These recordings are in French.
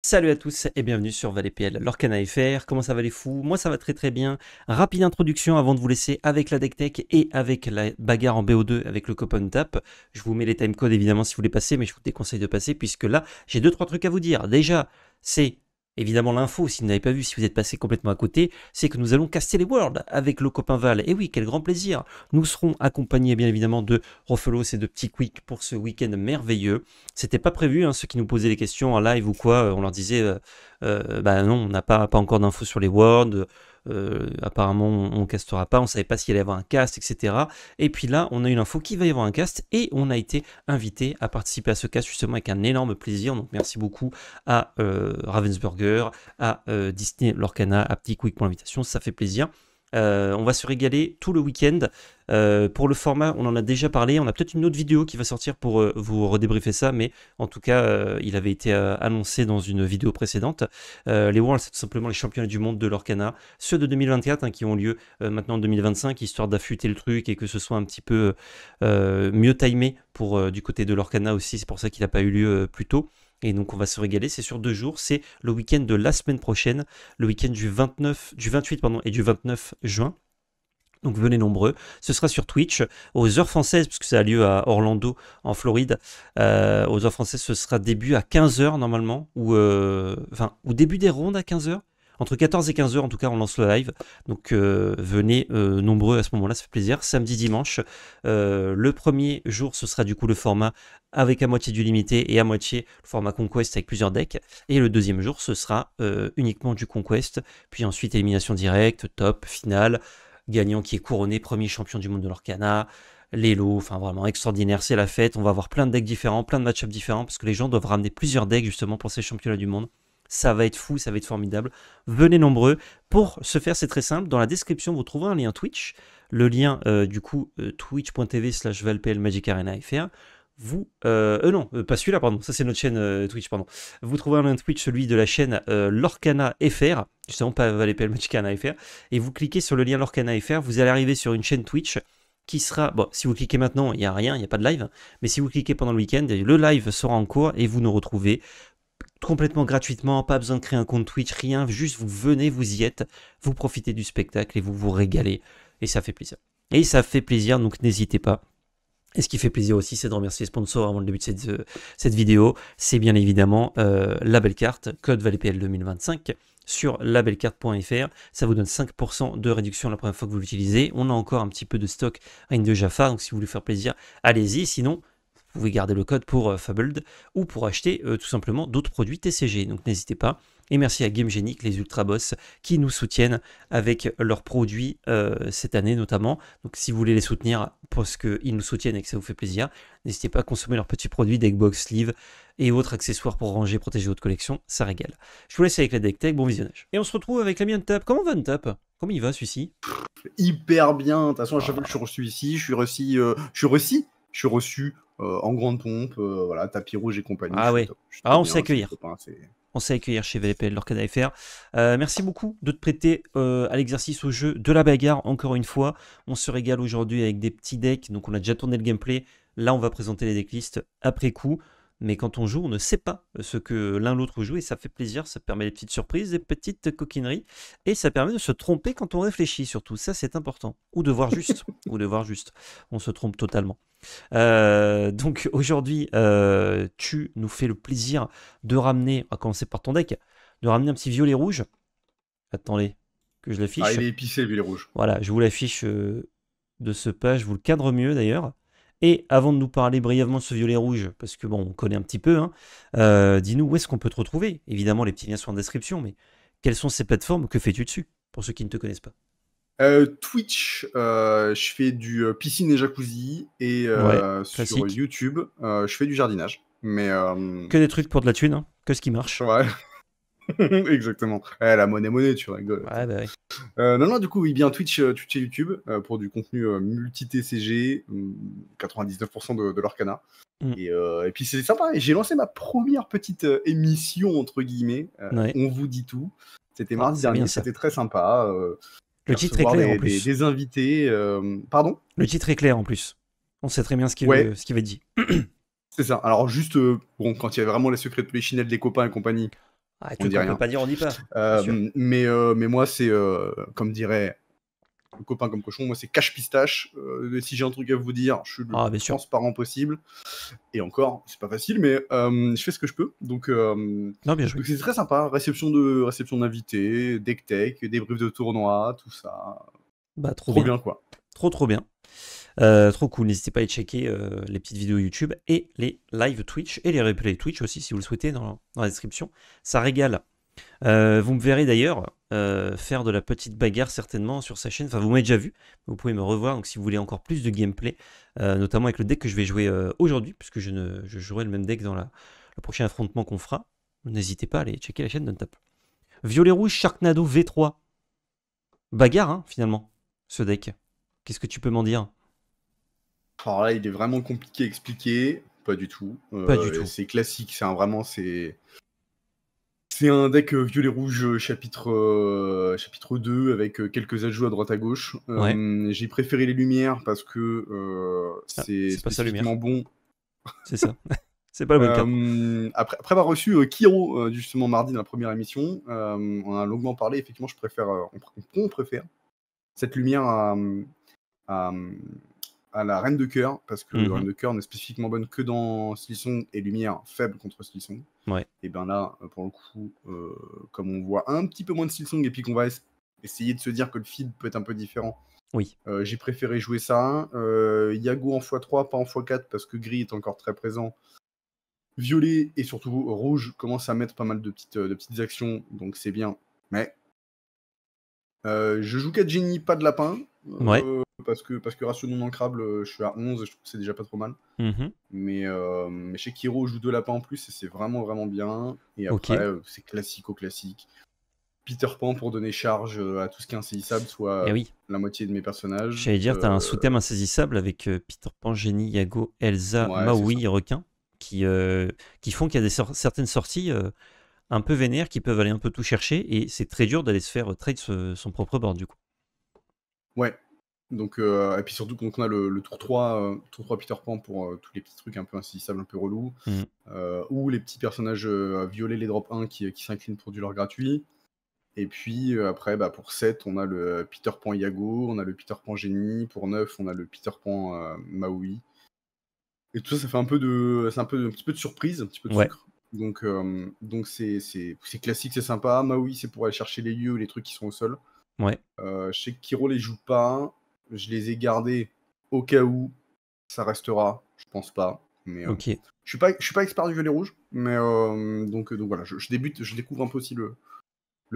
Salut à tous et bienvenue sur ValetPL, l'Orcana FR. Comment ça va les fous? Moi ça va très très bien. Rapide introduction avant de vous laisser avec la deck tech et avec la bagarre en BO2 avec le coupon tap. Je vous mets les timecodes évidemment si vous voulez passer, mais je vous déconseille de passer puisque là j'ai 2-3 trucs à vous dire. Déjà, c'est évidemment l'info, si vous n'avez pas vu, si vous êtes passé complètement à côté, c'est que nous allons caster les Worlds avec le copain Val. Et oui, quel grand plaisir. Nous serons accompagnés bien évidemment de Rofelos et de Petit Quick pour ce week-end merveilleux. C'était pas prévu, hein, ceux qui nous posaient les questions en live ou quoi, on leur disait bah non, on n'a pas encore d'infos sur les Worlds, apparemment on castera pas, on savait pas s'il allait y avoir un cast, etc. Et puis là, on a eu l'info qu'il va y avoir un cast et on a été invité à participer à ce cast justement avec un énorme plaisir. Donc merci beaucoup à Ravensburger, à Disney Lorcana, à Petit Quick pour l'invitation, ça fait plaisir. On va se régaler tout le week-end. Pour le format, on en a déjà parlé. On a peut-être une autre vidéo qui va sortir pour vous redébriefer ça, mais en tout cas, il avait été annoncé dans une vidéo précédente. Les Worlds, c'est tout simplement les championnats du monde de l'Orcana, ceux de 2024 hein, qui ont lieu maintenant en 2025, histoire d'affûter le truc et que ce soit un petit peu mieux timé pour du côté de l'Orcana aussi. C'est pour ça qu'il n'a pas eu lieu plus tôt. Et donc on va se régaler, c'est sur 2 jours, c'est le week-end de la semaine prochaine, le week-end du 28 et du 29 juin. Donc venez nombreux, ce sera sur Twitch, aux heures françaises, puisque ça a lieu à Orlando, en Floride, aux heures françaises ce sera début à 15h normalement, ou début des rondes à 15h, entre 14 et 15h en tout cas on lance le live, donc venez nombreux à ce moment-là, ça fait plaisir. Samedi, dimanche, le premier jour ce sera du coup le format avec à moitié du limité et à moitié le format Conquest avec plusieurs decks, et le deuxième jour ce sera uniquement du Conquest, puis ensuite élimination directe, top, finale, gagnant qui est couronné premier champion du monde de l'Orcana, les lots, enfin vraiment extraordinaire, c'est la fête, on va avoir plein de decks différents, plein de match-ups différents, parce que les gens doivent ramener plusieurs decks justement pour ces championnats du monde. Ça va être fou, ça va être formidable. Venez nombreux. Pour ce faire, c'est très simple. Dans la description, vous trouverez un lien Twitch. Le lien, twitch.tv/valplmagicArenaFR. Pas celui-là, pardon. Ça, c'est notre chaîne Twitch, pardon. Vous trouverez un lien Twitch, celui de la chaîne Lorcana FR. Justement, pas ValetPL Magicana FR. Et vous cliquez sur le lien Lorcana FR. Vous allez arriver sur une chaîne Twitch qui sera. Bon, si vous cliquez maintenant, il n'y a rien, il n'y a pas de live. Mais si vous cliquez pendant le week-end, le live sera en cours et vous nous retrouvez complètement gratuitement, pas besoin de créer un compte Twitch, rien, juste vous venez, vous y êtes, vous profitez du spectacle et vous vous régalez, et ça fait plaisir. Et ça fait plaisir, donc n'hésitez pas. Et ce qui fait plaisir aussi, c'est de remercier les sponsors avant le début de cette vidéo. C'est bien évidemment la belle carte, code ValetPL 2025 sur labellecarte.fr. Ça vous donne 5% de réduction la première fois que vous l'utilisez. On a encore un petit peu de stock Reine de Jaffa, donc si vous voulez faire plaisir, allez-y. Sinon, vous pouvez garder le code pour Fabled ou pour acheter tout simplement d'autres produits TCG. Donc n'hésitez pas. Et merci à GameGenic, les Ultra Boss, qui nous soutiennent avec leurs produits cette année notamment. Donc si vous voulez les soutenir parce qu'ils nous soutiennent et que ça vous fait plaisir, n'hésitez pas à consommer leurs petits produits, deckbox, sleeve et autres accessoires pour ranger, protéger votre collection. Ça régale. Je vous laisse avec la deck tech. Bon visionnage. Et on se retrouve avec l'ami Untap. Comment va Untap? Comment il va celui-ci? Hyper bien. De toute façon, à chaque fois que je suis reçu ici, je suis reçu en grande pompe, voilà, tapis rouge et compagnie. Ah ouais. Je suis Ah, on bien, sait accueillir. copains, On sait accueillir chez VLPL l'Orcana FR. Merci beaucoup de te prêter à l'exercice au jeu de la bagarre, encore une fois. On se régale aujourd'hui avec des petits decks, donc on a déjà tourné le gameplay. Là, on va présenter les decklists après coup. Mais quand on joue, on ne sait pas ce que l'un l'autre joue et ça fait plaisir, ça permet des petites surprises, des petites coquineries et ça permet de se tromper quand on réfléchit surtout, ça c'est important. Ou de voir juste, ou de voir juste. On se trompe totalement. Donc aujourd'hui, tu nous fais le plaisir de ramener, on va commencer par ton deck, de ramener un petit violet rouge. Attendez, que je l'affiche. Ah, il est épicé le violet rouge. Voilà, je vous l'affiche de ce page, je vous le cadre mieux d'ailleurs. Et avant de nous parler brièvement de ce violet rouge, parce que bon, on connaît un petit peu, hein, dis-nous où est-ce qu'on peut te retrouver. Évidemment, les petits liens sont en description, mais quelles sont ces plateformes? Que fais-tu dessus, pour ceux qui ne te connaissent pas? Twitch, je fais du piscine et jacuzzi, et Ouais, sur classique. YouTube, je fais du jardinage. Mais Que des trucs pour de la thune, hein, que ce qui marche. ouais, exactement. La monnaie, tu rigoles. Ouais, bah ouais. Non, du coup, oui, bien Twitch et YouTube pour du contenu multi-TCG, 99% de l'Arcana. Mm. Et puis c'est sympa, et j'ai lancé ma première petite émission, entre guillemets, Ouais. On vous dit tout. C'était Ah, mardi c'est bien dernier, ça. c'était très sympa. Le titre est Recevoir clair en plus. des invités. Pardon? Le titre est clair en plus. On sait très bien ce qu'il Ouais, va être dit. c'est ça. Alors juste, bon, quand il y avait vraiment les secrets de Polichinelle des copains et compagnie, Ah, On ne truc dit qu'on peut rien. pas dire, on dit pas. Bien sûr. Mais moi, c'est, comme dirait un copain comme cochon, moi, c'est cache pistache. Si j'ai un truc à vous dire, je suis le Ah, plus bien sûr. transparent possible. Et encore, c'est pas facile, mais je fais ce que je peux. Donc, Non, bien joué. donc c'est très sympa. Réception d'invités, deck tech, débrief de tournoi, tout ça. Bah, trop Trop bien. bien, quoi. Trop bien. Trop cool. N'hésitez pas à aller checker les petites vidéos YouTube et les live Twitch et les replays Twitch aussi si vous le souhaitez dans la description. Ça régale. Vous me verrez d'ailleurs faire de la petite bagarre certainement sur sa chaîne. Enfin, vous m'avez déjà vu. Vous pouvez me revoir. Donc, si vous voulez encore plus de gameplay, notamment avec le deck que je vais jouer aujourd'hui, puisque je jouerai le même deck dans le prochain affrontement qu'on fera, n'hésitez pas à aller checker la chaîne d'Untap. Violet rouge, Sharknado V3. Bagarre, hein, finalement, ce deck. Qu'est-ce que tu peux m'en dire? Alors là, il est vraiment compliqué à expliquer. Pas du tout. Pas du tout. C'est classique. C'est un deck violet-rouge chapitre 2 avec quelques ajouts à droite à gauche. Ouais. J'ai préféré les lumières parce que Ah, c'est c'est pas sa lumière. spécifiquement bon. C'est ça. C'est pas la bonne carte. Après avoir reçu Kiro justement mardi dans la première émission, on a longuement parlé. Effectivement, on préfère cette lumière à, à la Reine de Cœur, parce que la Reine de Cœur n'est spécifiquement bonne que dans Silsong et lumière faible contre Silsong. Ouais. Et bien là, pour le coup, comme on voit un petit peu moins de Silsong et puis qu'on va essayer de se dire que le feed peut être un peu différent, Oui. j'ai préféré jouer ça. Yago en x3, pas en x4, parce que gris est encore très présent. Violet et surtout rouge commence à mettre pas mal de petites actions, donc c'est bien. Mais je joue 4 génies, pas de lapin. Ouais. Parce que ratio non ancrable, je suis à 11, je trouve que c'est déjà pas trop mal. Mais chez Kiro, je joue 2 lapins en plus et c'est vraiment vraiment bien. Et après, c'est classique. Peter Pan pour donner charge à tout ce qui est insaisissable, soit la moitié de mes personnages. J'allais dire, t'as un sous-thème insaisissable avec Peter Pan, Génie, Yago, Elsa, Maui, Requin, qui font qu'il y a certaines sorties un peu vénères qui peuvent aller un peu tout chercher et c'est très dur d'aller se faire trade son propre board du coup. Ouais. Donc, et puis surtout quand on a le tour 3 Peter Pan pour tous les petits trucs un peu insaisissables, un peu relous, ou les petits personnages violets, les drop 1 qui s'inclinent pour du lore gratuit. Et puis après, pour 7, on a le Peter Pan Yago, on a le Peter Pan Génie, pour 9, on a le Peter Pan Maui. Et tout ça, ça fait un petit peu de surprise, un petit peu de sucre. Donc c'est classique, c'est sympa. Maui, c'est pour aller chercher les lieux, les trucs qui sont au sol. Ouais. Je sais que Kiro les joue pas. Je les ai gardés au cas où ça restera. Je pense pas. Mais je suis pas expert du violet rouge. Mais donc voilà, je découvre un peu aussi le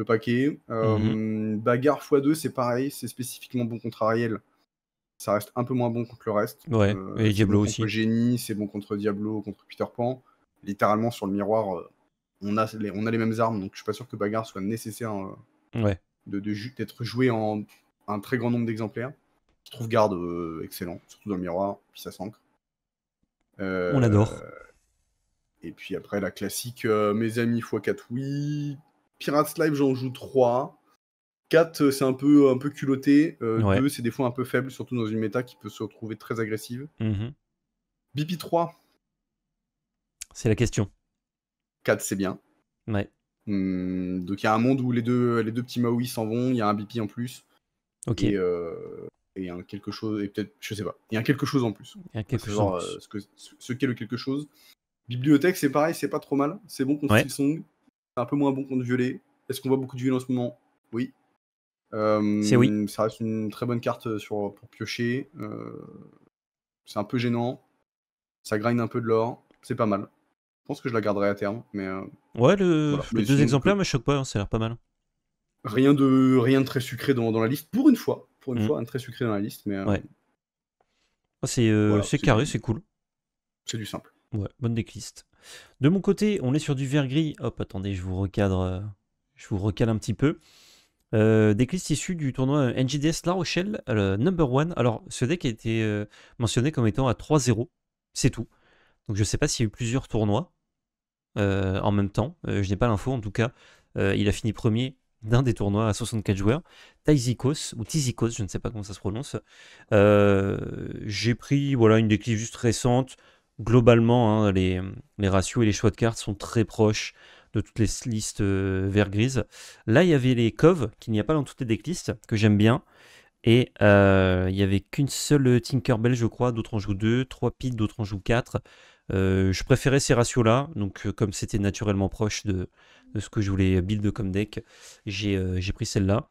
paquet. Bagarre x2, c'est pareil. C'est spécifiquement bon contre Ariel. Ça reste un peu moins bon contre le reste. Ouais, et Diablo bon aussi. Contre Génie, c'est bon contre Diablo, contre Peter Pan. Littéralement, sur le miroir, on a les mêmes armes, donc je suis pas sûr que Bagarre soit nécessaire d'être joué en un très grand nombre d'exemplaires. Je trouve garde excellent, surtout dans le miroir, puis ça s'ancre. On adore. Et puis après, la classique, mes amis x4, oui. Pirates Live, j'en joue 3. 4, c'est un peu culotté. 2, c'est des fois un peu faible, surtout dans une méta qui peut se retrouver très agressive. BP 3. C'est la question. 4, c'est bien. Ouais. Donc il y a un monde où les deux petits Maui s'en vont, il y a un BP en plus. Ok. Et un quelque chose, et peut-être, je sais pas, il y a un quelque chose en plus. Il y a quelque chose en plus. Ce qu'est le quelque chose. Bibliothèque, c'est pareil, c'est pas trop mal. C'est bon contre Silsong. C'est un peu moins bon contre Violet. Est-ce qu'on voit beaucoup de Violet en ce moment? Oui. C'est oui. Ça reste une très bonne carte pour piocher. C'est un peu gênant. Ça grind un peu de l'or. C'est pas mal. Je pense que je la garderai à terme. Mais, ouais, les 2 exemplaires me choquent pas, hein, ça a l'air pas mal. Rien de très sucré dans la liste. Pour une fois, un très sucré dans la liste. Mais, ouais. C'est carré, c'est cool. C'est du simple. Ouais, bonne decklist. De mon côté, on est sur du vert gris. Hop, attendez, je vous recale un petit peu. Decklist issu du tournoi NJDS La Rochelle, number 1. Alors, ce deck a été mentionné comme étant à 3-0. C'est tout. Donc, je sais pas s'il y a eu plusieurs tournois en même temps. Je n'ai pas l'info. En tout cas, il a fini premier d'un des tournois à 64 joueurs. Tizikos, je ne sais pas comment ça se prononce. J'ai pris une decklist juste récente. Globalement, hein, les ratios et les choix de cartes sont très proches. de toutes les listes vert-grise. Là, il y avait les coves, qu'il n'y a pas dans toutes les decklists, que j'aime bien. Et il y avait qu'une seule Tinkerbell, je crois. D'autres en jouent 2, 3 Pete, d'autres en jouent 4. Je préférais ces ratios-là. Donc, comme c'était naturellement proche de ce que je voulais build comme deck, j'ai pris celle-là.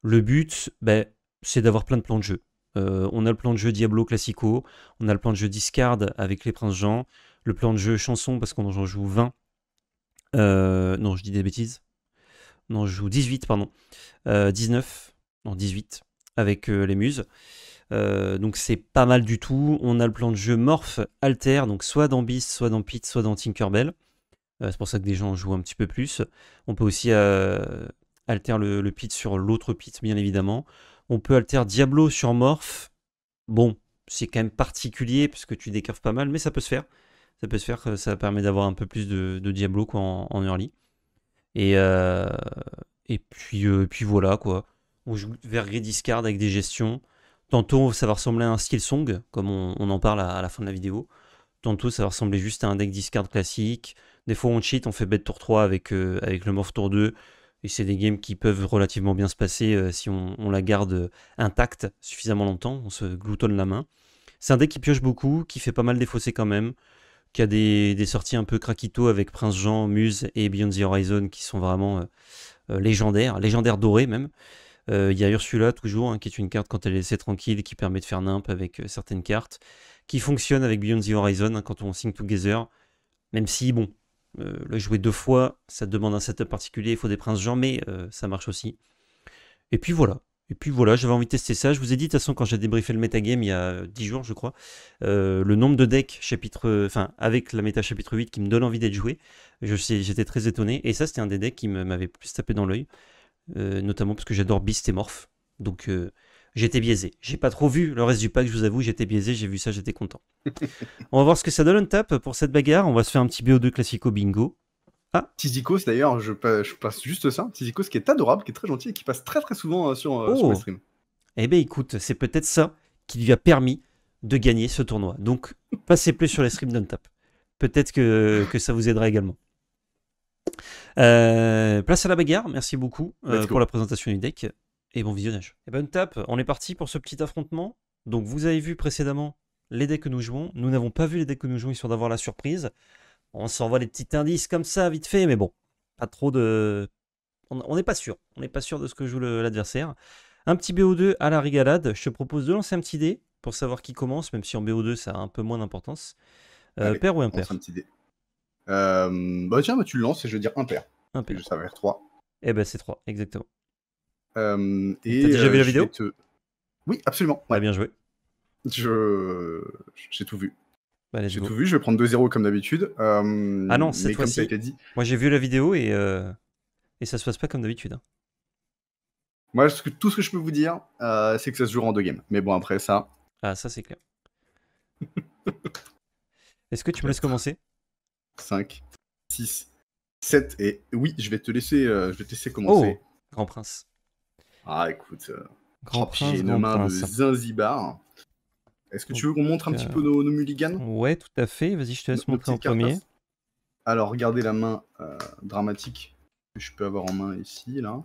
Le but, ben, c'est d'avoir plein de plans de jeu. On a le plan de jeu Diablo Classico, on a le plan de jeu Discard avec les Princes Jean, le plan de jeu Chanson parce qu'on en joue 20. Non, je dis des bêtises. Non, je joue 18, pardon. 19, non 18, avec les muses. Donc c'est pas mal du tout. On a le plan de jeu Morph Alter, donc soit dans Beast, soit dans Pete, soit dans Tinkerbell. C'est pour ça que des gens jouent un petit peu plus. On peut aussi alter le Pete sur l'autre Pete, bien évidemment. On peut alter Diablo sur Morph. Bon, c'est quand même particulier parce que tu décurves pas mal, mais ça peut se faire. Ça peut se faire, ça permet d'avoir un peu plus de Diablo quoi, en early. Et puis voilà quoi. On joue vers Grey Discard avec des gestions. Tantôt ça va ressembler à un skill song, comme on en parle à la fin de la vidéo. Tantôt ça va ressembler juste à un deck discard classique. Des fois on cheat, on fait bet tour 3 avec le morph tour 2. Et c'est des games qui peuvent relativement bien se passer si on la garde intacte suffisamment longtemps. On se gloutonne la main. C'est un deck qui pioche beaucoup, qui fait pas mal défausser quand même. Qui a des sorties un peu craquito avec Prince Jean, Muse et Beyond the Horizon qui sont vraiment légendaires dorés même. Il y a Ursula toujours, hein, qui est une carte quand elle est laissée tranquille, qui permet de faire nimp avec certaines cartes, qui fonctionne avec Beyond the Horizon hein, quand on Sing Together, même si, bon, le jouer 2 fois, ça demande un setup particulier, il faut des Princes Jean, mais ça marche aussi. Et puis voilà, j'avais envie de tester ça. Je vous ai dit, de toute façon, quand j'ai débriefé le metagame il y a 10 jours, je crois, le nombre de decks avec la méta chapitre 8 qui me donne envie d'être joué, j'étais très étonné. Et ça, c'était un des decks qui m'avait plus tapé dans l'œil. Notamment parce que j'adore Beast et Morph. Donc j'étais biaisé. J'ai pas trop vu le reste du pack, je vous avoue, j'étais biaisé, j'ai vu ça, j'étais content. On va voir ce que ça donne on tap pour cette bagarre. On va se faire un petit BO2 classico bingo. Ah, Tizikos d'ailleurs, je passe juste ça. Tizikos qui est adorable, qui est très gentil et qui passe très très souvent sur le stream. Eh ben écoute, c'est peut-être ça qui lui a permis de gagner ce tournoi. Donc passez plus sur les streams d'Untap. Peut-être que ça vous aidera également. Place à la bagarre, merci beaucoup pour la présentation du deck et bon visionnage. Et ben Untap, on est parti pour ce petit affrontement. Donc vous avez vu précédemment les decks que nous jouons. Nous n'avons pas vu les decks que nous jouons histoire d'avoir la surprise. On s'envoie des petits indices comme ça vite fait, mais bon, pas trop de... On n'est pas sûr. On n'est pas sûr de ce que joue l'adversaire. Un petit BO2 à la régalade. Je te propose de lancer un petit dé pour savoir qui commence, même si en BO2 ça a un peu moins d'importance. Pair ou impair? Un petit dé. Tiens, tu le lances et je vais dire impair. Impair. Ça va faire 3. Eh ben c'est 3, exactement. T'as déjà vu la vidéo? Oui, absolument. Ouais. Bien joué. J'ai tout vu. Bah, j'ai tout vu, je vais prendre 2-0 comme d'habitude. Ah non, cette fois-ci, moi j'ai vu la vidéo et ça se passe pas comme d'habitude. Hein. Moi, tout ce que je peux vous dire, c'est que ça se joue en 2 games. Mais bon, après ça... Ah, ça c'est clair. Est-ce que tu me laisses commencer? 5, 6, 7 et... Oui, je vais te laisser commencer. Oh, Grand Prince. Ah, écoute... Grand Prince, j'ai une main de Zanzibar. Est-ce que tu veux qu'on montre un petit peu nos mulligans? Ouais, tout à fait. Vas-y, je te laisse montrer en premier. Alors, regardez la main dramatique que je peux avoir en main ici, là.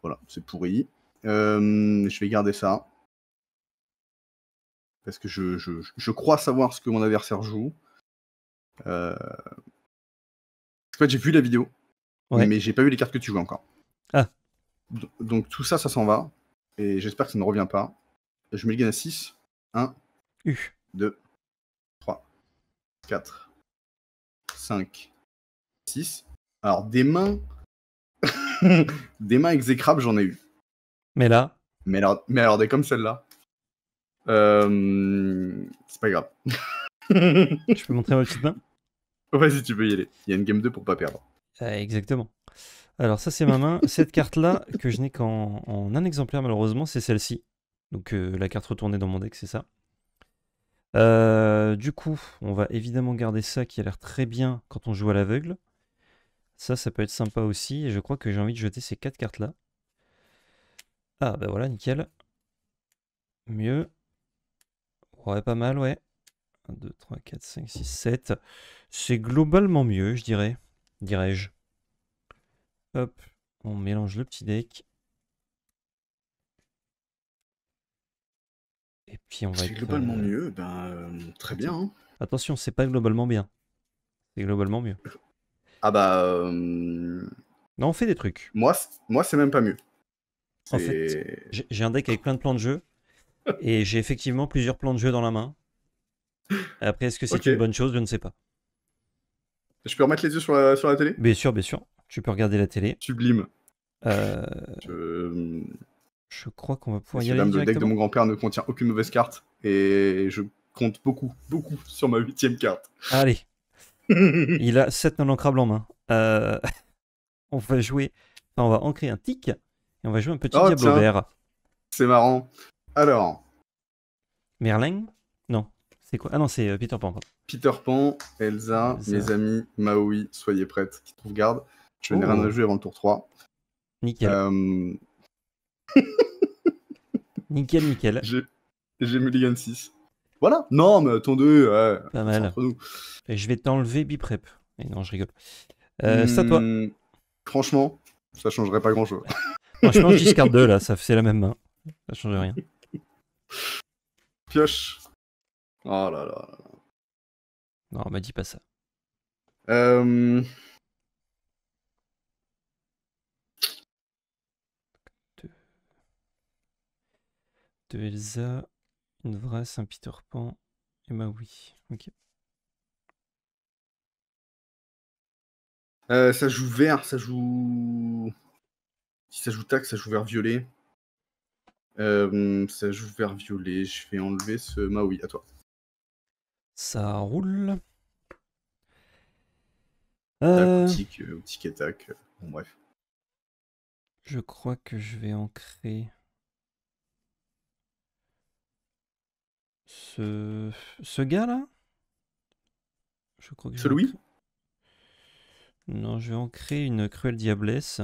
Voilà, c'est pourri. Je vais garder ça. Parce que je crois savoir ce que mon adversaire joue. En fait, j'ai vu la vidéo, mais j'ai pas vu les cartes que tu joues encore. Ah. Donc tout ça s'en va. Et j'espère que ça ne revient pas. Je mets le gain à 6. 1, 2, 3, 4, 5, 6. Alors, des mains... des mains exécrables, j'en ai eu. Mais là... Mais alors des comme celle-là... c'est pas grave. Je peux montrer ma petite main? Vas-y, tu peux y aller. Il y a une game 2 pour pas perdre. Exactement. Alors ça, c'est ma main. Cette carte-là, que je n'ai qu'en un exemplaire, malheureusement, c'est celle-ci. Donc la carte retournée dans mon deck, c'est ça. Du coup, on va évidemment garder ça qui a l'air très bien quand on joue à l'aveugle. Ça peut être sympa aussi. Et je crois que j'ai envie de jeter ces 4 cartes-là. Ah, bah voilà, nickel. Mieux. Ouais, pas mal, ouais. 1, 2, 3, 4, 5, 6, 7. C'est globalement mieux, je dirais. dirais-je. Hop, on mélange le petit deck. Et puis on va C'est être... globalement mieux, très bien. Hein. Attention, c'est pas globalement bien. C'est globalement mieux. Ah bah... Non, on fait des trucs. Moi, c'est même pas mieux. En fait, j'ai un deck avec plein de plans de jeu. Et j'ai effectivement plusieurs plans de jeu dans la main. Après, est-ce que c'est une bonne chose? Je ne sais pas. Je peux remettre les yeux sur la télé? Bien sûr, bien sûr. Tu peux regarder la télé. Sublime. Je crois qu'on va pouvoir y Messieurs, aller dames, le deck de directement. mon grand-père ne contient aucune mauvaise carte. Et je compte beaucoup, beaucoup sur ma 8ème carte. Allez. Il a 7 non ancrables en main. On va jouer... Enfin, on va ancrer un tic. Et on va jouer un petit Diablo vert. C'est marrant. Alors... Merlin? Non. C'est quoi? Ah non, c'est Peter Pan. Peter Pan, Elsa, mes amis, Maui, soyez prêtes, qui trouve garde. Je n'ai rien à jouer avant le tour 3. Nickel. Nickel. J'ai Mulligan 6. Voilà. Non, mais attendez. Ouais, pas mal. Entre nous. Et je vais t'enlever Biprep. Et non, je rigole. C'est à toi. Franchement, ça changerait pas grand-chose. Franchement, je discard 2 là, c'est la même main. Ça change rien. Pioche. Oh là là. Non, on m'a dit pas ça. De Elsa, une Vrasse, un Peter Pan et Maui. Ok. Ça joue vert, ça joue... Si ça joue tac, ça joue vert violet. Ça joue vert violet. Je vais enlever ce Maui. À toi. Ça roule. Outique attaque. Bon, bref. Je crois que je vais ancrer ce gars là. Je crois que ce Louis. Non, je vais ancrer une Cruelle Diablesse.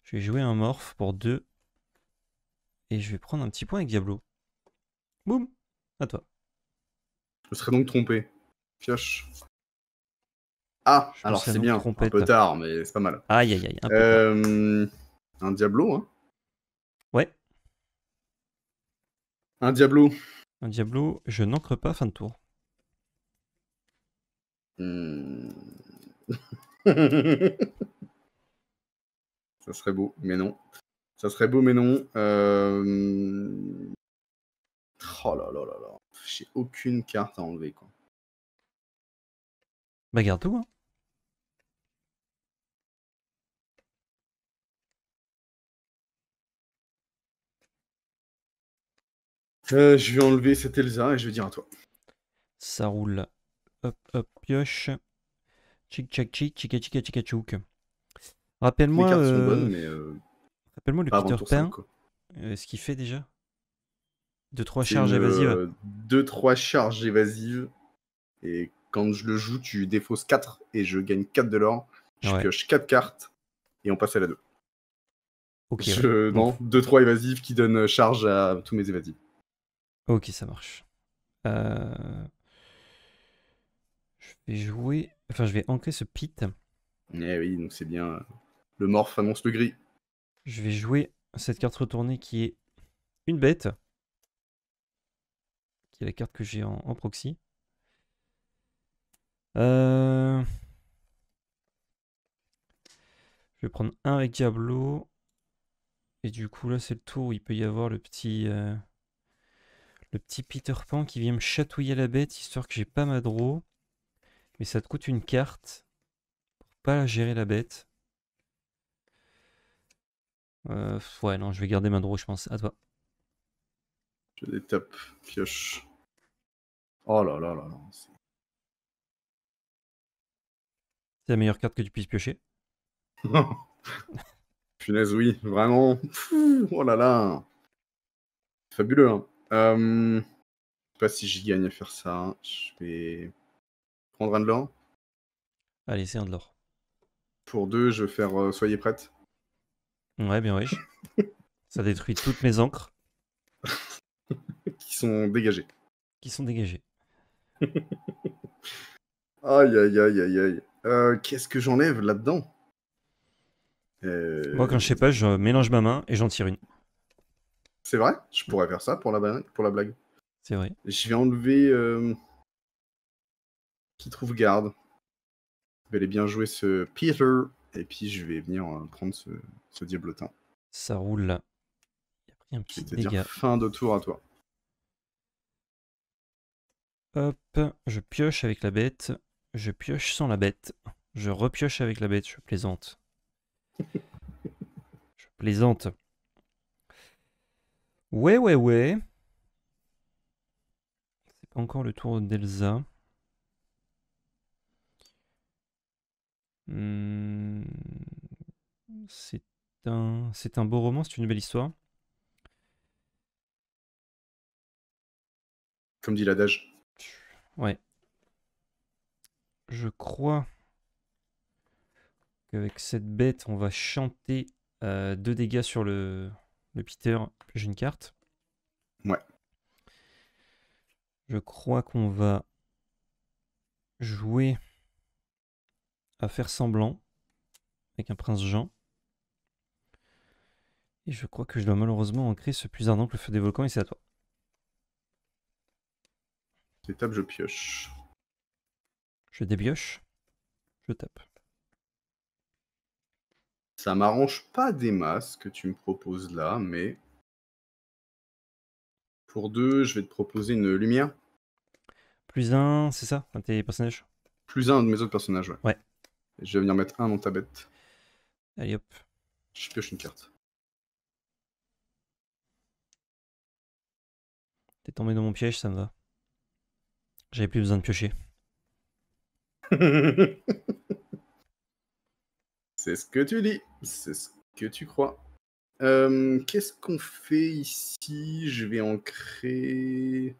Je vais jouer un morph pour 2. Et je vais prendre un petit point avec Diablo. Boum. À toi. Je me serais donc trompé. Pioche. Ah, alors c'est bien. Un peu tard, mais c'est pas mal. Aïe, aïe, aïe. Un peu tard. Un Diablo, hein. Ouais. Un Diablo. Un Diablo, je n'ancre pas fin de tour. Ça serait beau, mais non. Ça serait beau, mais non. Oh là là là là. J'ai aucune carte à enlever, quoi. Bah garde tout, hein. Je vais enlever cette Elsa et je vais dire à toi. Ça roule. Hop, hop, pioche. Chic, tchac, chic, chica, chica, chica, chouk. Rappelle-moi. Les cartes sont bonnes, mais. Rappelle-moi le Peter Pan. Ce qu'il fait déjà 2-3 charges évasives. 2-3 charges évasives. Et quand je le joue, tu défausses 4 et je gagne 4 de l'or. Je pioche 4 cartes et on passe à la 2. Ok. Non, 2-3 évasives qui donnent charge à tous mes évasives. Ok, ça marche. Je vais jouer. Enfin, je vais ancrer ce pit. Eh oui, donc c'est bien. Le morph annonce le gris. Je vais jouer cette carte retournée qui est une bête. Qui est la carte que j'ai en proxy. Je vais prendre un avec Diablo. Et du coup, là, c'est le tour où il peut y avoir le petit Peter Pan qui vient me chatouiller la bête, histoire que j'ai pas ma draw. Mais ça te coûte une carte pour pas gérer la bête. Ouais, non, je vais garder ma draw, je pense. À toi. Je les tape, pioche. Oh là là là là. C'est la meilleure carte que tu puisses piocher. Punaise, oui, vraiment. Oh là là. Fabuleux. Hein. Je sais pas si j'y gagne à faire ça. Je vais prendre un de l'or. Allez, c'est un de l'or. Pour 2, je vais faire Soyez prête. Ouais, bien wesh. Ça détruit toutes mes encres. Qui sont dégagées. Qui sont dégagées. Aïe aïe aïe aïe aïe. Qu'est-ce que j'enlève là-dedans? Moi, quand je sais pas, je mélange ma main et j'en tire une. C'est vrai? Je pourrais faire ça pour la blague. C'est vrai. Je vais enlever qui trouve garde. Je vais aller bien jouer ce Peter. Et puis je vais venir prendre ce diablotin. Ça roule là. Il a pris un Je petit vais te dégât. dire fin de tour à toi. Hop, je pioche avec la bête. Je pioche sans la bête. Je repioche avec la bête. Je plaisante. Je plaisante. Ouais. C'est pas encore le tour d'Elsa. C'est un beau roman, c'est une belle histoire. Comme dit l'adage. Ouais. Je crois qu'avec cette bête, on va chanter 2 dégâts sur le Peter. J'ai une carte. Ouais. Je crois qu'on va jouer à faire semblant avec un prince Jean. Et je crois que je dois malheureusement ancrer ce plus ardent que le feu des volcans et c'est à toi. Étape, je pioche. Je débioche. Je tape. Ça m'arrange pas des masses que tu me proposes là, mais pour 2, je vais te proposer une lumière. Plus 1, c'est ça, tes personnages? Plus 1 de mes autres personnages, ouais. Ouais. Et je vais venir mettre 1 dans ta bête. Allez hop. Je pioche une carte. T'es tombé dans mon piège, ça me va. J'avais plus besoin de piocher. C'est ce que tu dis. C'est ce que tu crois. Qu'est-ce qu'on fait ici? Je vais ancrer...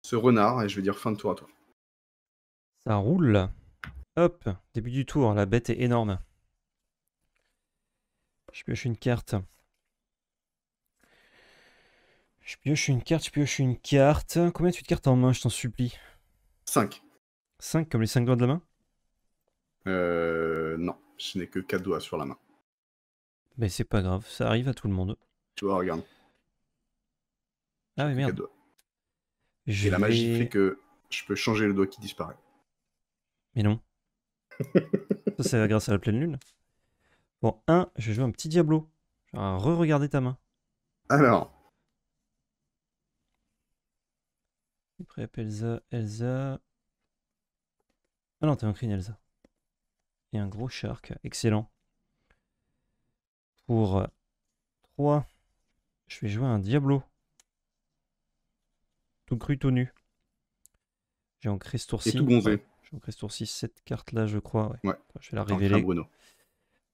ce renard et je vais dire fin de tour à toi. Ça roule. Hop, début du tour, la bête est énorme. Je pioche une carte. Je pioche une carte. Combien tu de cartes en main, je t'en supplie? 5. 5 comme les 5 doigts de la main? Non, je n'ai que 4 doigts sur la main. Mais c'est pas grave, ça arrive à tout le monde. Tu vois, regarde. Ah oui, Que merde. 4 doigts. Et la magie fait que je peux changer le doigt qui disparaît. Mais non. Ça, c'est grâce à la pleine lune. Bon, je vais jouer un petit Diablo. Je vais re-regarder ta main. Alors. Prep, Elsa. Ah non, t'as un crine, Elsa. Et un gros shark. Excellent. Pour 3, je vais jouer un Diablo. Tout cru, tout nu. J'ai ancré ce tour-ci. Et tout gonzé. Ouais. J'ai ancré ce tour-ci cette carte-là, je crois. Ouais. Ouais. Je vais la révéler Bruno.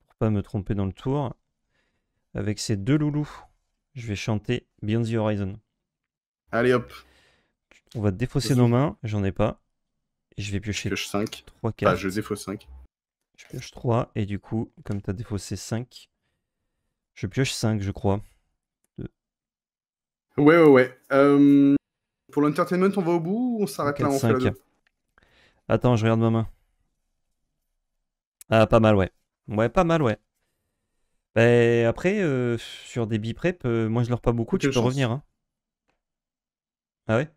Pour pas me tromper dans le tour. Avec ces 2 loulous, je vais chanter Beyond the Horizon. Allez hop. On va défausser nos mains. J'en ai pas. Et je vais piocher 5. 3 cartes. Ah, je défausse 5. Je pioche 3. Et du coup, comme tu as défaussé 5, je pioche 5, je crois. 2. Ouais. Pour l'entertainment, on va au bout ou on s'arrête là, on fait la 2? Attends, je regarde ma main. Ah, pas mal, ouais. Ouais, pas mal, ouais. Bah, après, sur des biprep, moi je leur pas beaucoup, tu peux revenir. Hein. Ah ouais?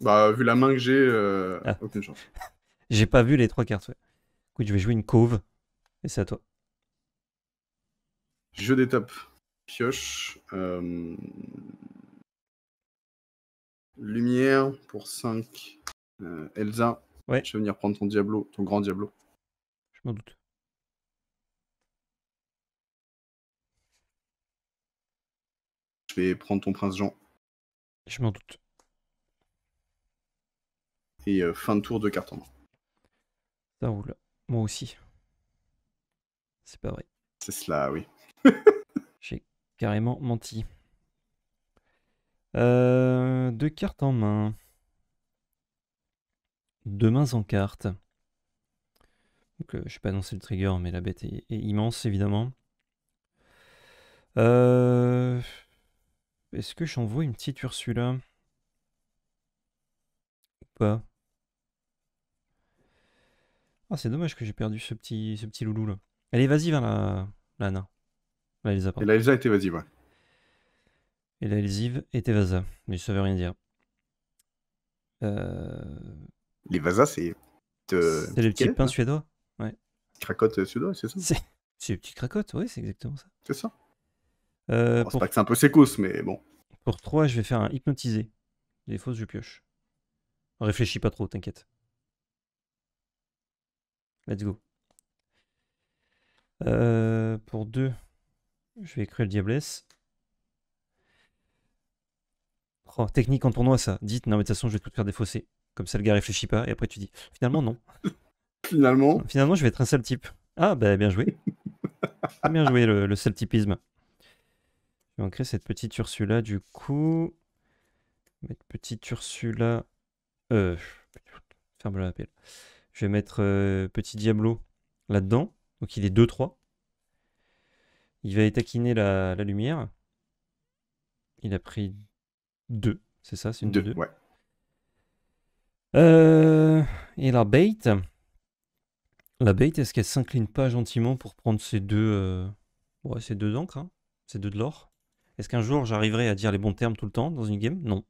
Bah, vu la main que j'ai, aucune chance. J'ai pas vu les 3 cartes, ouais. Écoute, je vais jouer une cove. Et c'est à toi. Jeu d'étape. Pioche. Lumière pour 5. Elsa. Ouais. Je vais venir prendre ton Diablo, ton grand Diablo. Je m'en doute. Je vais prendre ton prince Jean. Je m'en doute. Et fin de tour de cartes en main. Ça roule. Moi aussi. C'est pas vrai. C'est cela, oui. J'ai carrément menti. 2 cartes en main. 2 mains en carte. Donc, je vais pas annoncer le trigger, mais la bête est immense, évidemment. Est-ce que j'envoie une petite Ursula? pas? Ah, c'est dommage que j'ai perdu ce petit loulou là. Allez, vas-y vers la Anna. La Elsa, Et pardon. la Elsa était vas-y, ouais. Et la Elsive et Tevasa. Mais ça veut rien dire. Euh... Les Vasa, c'est C'est les petits quel, pains là suédois. Ouais. Cracotte suédois, c'est ça? C'est les petits cracottes, ouais, c'est exactement ça. C'est ça. Euh, Bon, c'est pour... pas que c'est un peu sécos, mais bon. pour 3, je vais faire un hypnotisé. Les fausses, je pioche. Réfléchis pas trop, t'inquiète. Let's go. Pour 2, je vais écrire le diablesse. Oh, technique en tournoi, ça. Dites, non, mais de toute façon, je vais tout faire défausser. Comme ça, le gars réfléchit pas, et après, tu dis, finalement, non. Finalement. Finalement, je vais être un seul type. Ah, bah, bien joué. Bien joué, le seul typisme. Je vais en créer cette petite Ursula, du coup. Mettre petite Ursula. Ferme la pelle. Je vais mettre petit Diablo là-dedans. Donc, il est 2-3. Il va étaquiner la lumière. Il a pris 2. C'est ça, c'est une de 2, 2. ouais. Et la bait. La bait, est-ce qu'elle s'incline pas gentiment pour prendre ces deux, ouais, ces deux d'encre, hein, ces deux de l'or? Est-ce qu'un jour j'arriverai à dire les bons termes tout le temps dans une game? Non.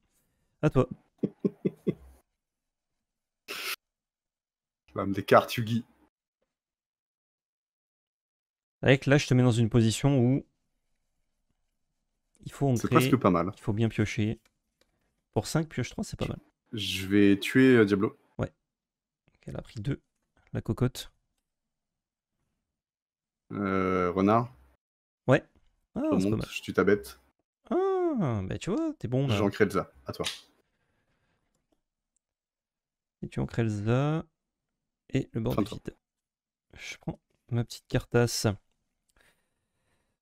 À toi. Flamme des cartes, Yugi. Avec là, je te mets dans une position où il faut C'est ancrer, presque pas mal. il faut bien piocher. Pour 5, pioche 3, c'est pas mal. Je vais tuer Diablo. Ouais. Donc, elle a pris 2. La cocotte. Renard. Ouais. Ah, Je c'est pas remonte, mal. je tue ta bête. Ah, bah tu vois, t'es bon là. J'ancre Elsa, à toi. Et tu ancres Elsa. Et le bord Fin est de tour. vide. Je prends ma petite cartasse.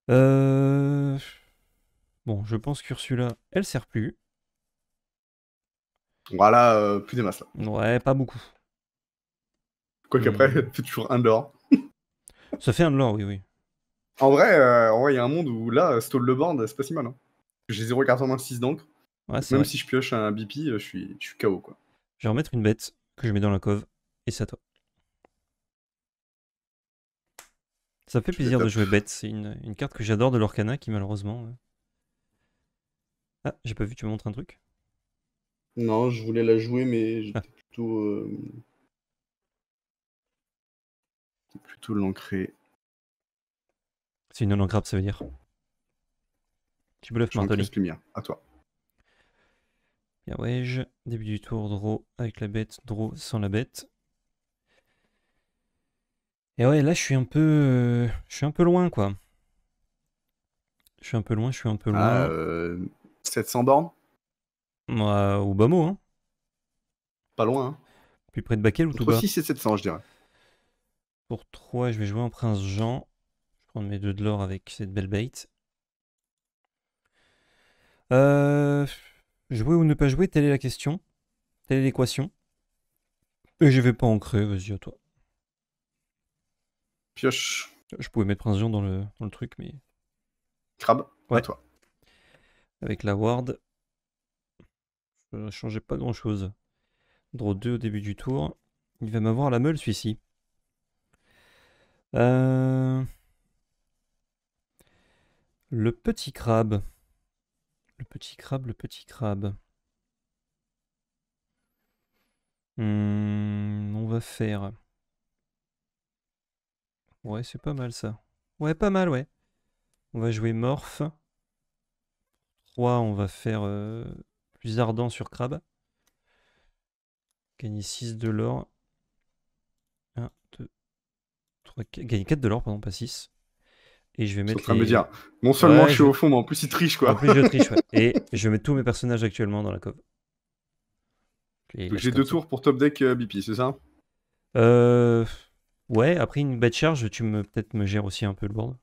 Bon, je pense qu'Ursula, elle sert plus. Voilà, plus des masses là. Ouais, pas beaucoup. Quoique après, elle fait toujours un d'or. Ça fait un de l'or, oui, oui. En vrai, il y a un monde où là, stall le board, c'est pas si mal. Hein. J'ai 0 carte en main, 6 d'encre. Ouais, c'est Même vrai. si je pioche un BP, je suis KO quoi. Je vais remettre une bête que je mets dans la cove. Et c'est à toi. Ça fait Je vais plaisir de taper. jouer bête. C'est une carte que j'adore de l'Orcana qui, malheureusement. Ah, j'ai pas vu, tu me montres un truc? Non, je voulais la jouer, mais Ah, j'étais plutôt l'ancrer. c'est une non-grab, ça veut dire. Tu bluffes, Je l'ancrer Martoli. cette lumière. À toi. Bien, ouais, début du tour, draw avec la bête, draw sans la bête. Et ouais, là, je suis un peu loin, quoi. Je suis un peu loin. 700 bornes. Moi, au bas mot, hein. Pas loin. Hein. Plus près de Bakel ou tout Entre bas? 6 et 700, je dirais. Pour 3, je vais jouer en Prince Jean. Je vais prendre mes 2 de l'or avec cette belle bait. Jouer ou ne pas jouer, telle est la question. Telle est l'équation. Et je vais pas ancrer, vas-y, à toi. Pioche. Je pouvais mettre Prince Jean dans le truc, mais. Crabe. Ouais. À toi. Avec la ward, ça changeait pas grand chose. Draw 2 au début du tour. Il va m'avoir la meule, celui-ci. Le petit crabe. Le petit crabe. On va faire. Ouais, c'est pas mal ça. Ouais, pas mal, ouais. On va jouer Morph. 3, on va faire plus ardent sur crabe. Gagner 6 de l'or. 1, 2, 3, 4. Gagner 4 de l'or, pardon, pas 6. Et je vais Je suis en mettre train de me les. dire, non seulement Ouais, je suis au fond, mais en plus il triche quoi. en plus, je triche, ouais. Et je vais mettre tous mes personnages actuellement dans la cove. Donc j'ai 2 tours pour top deck BP, c'est ça? Ouais, après une bête charge, tu peut-être me gères aussi un peu le board.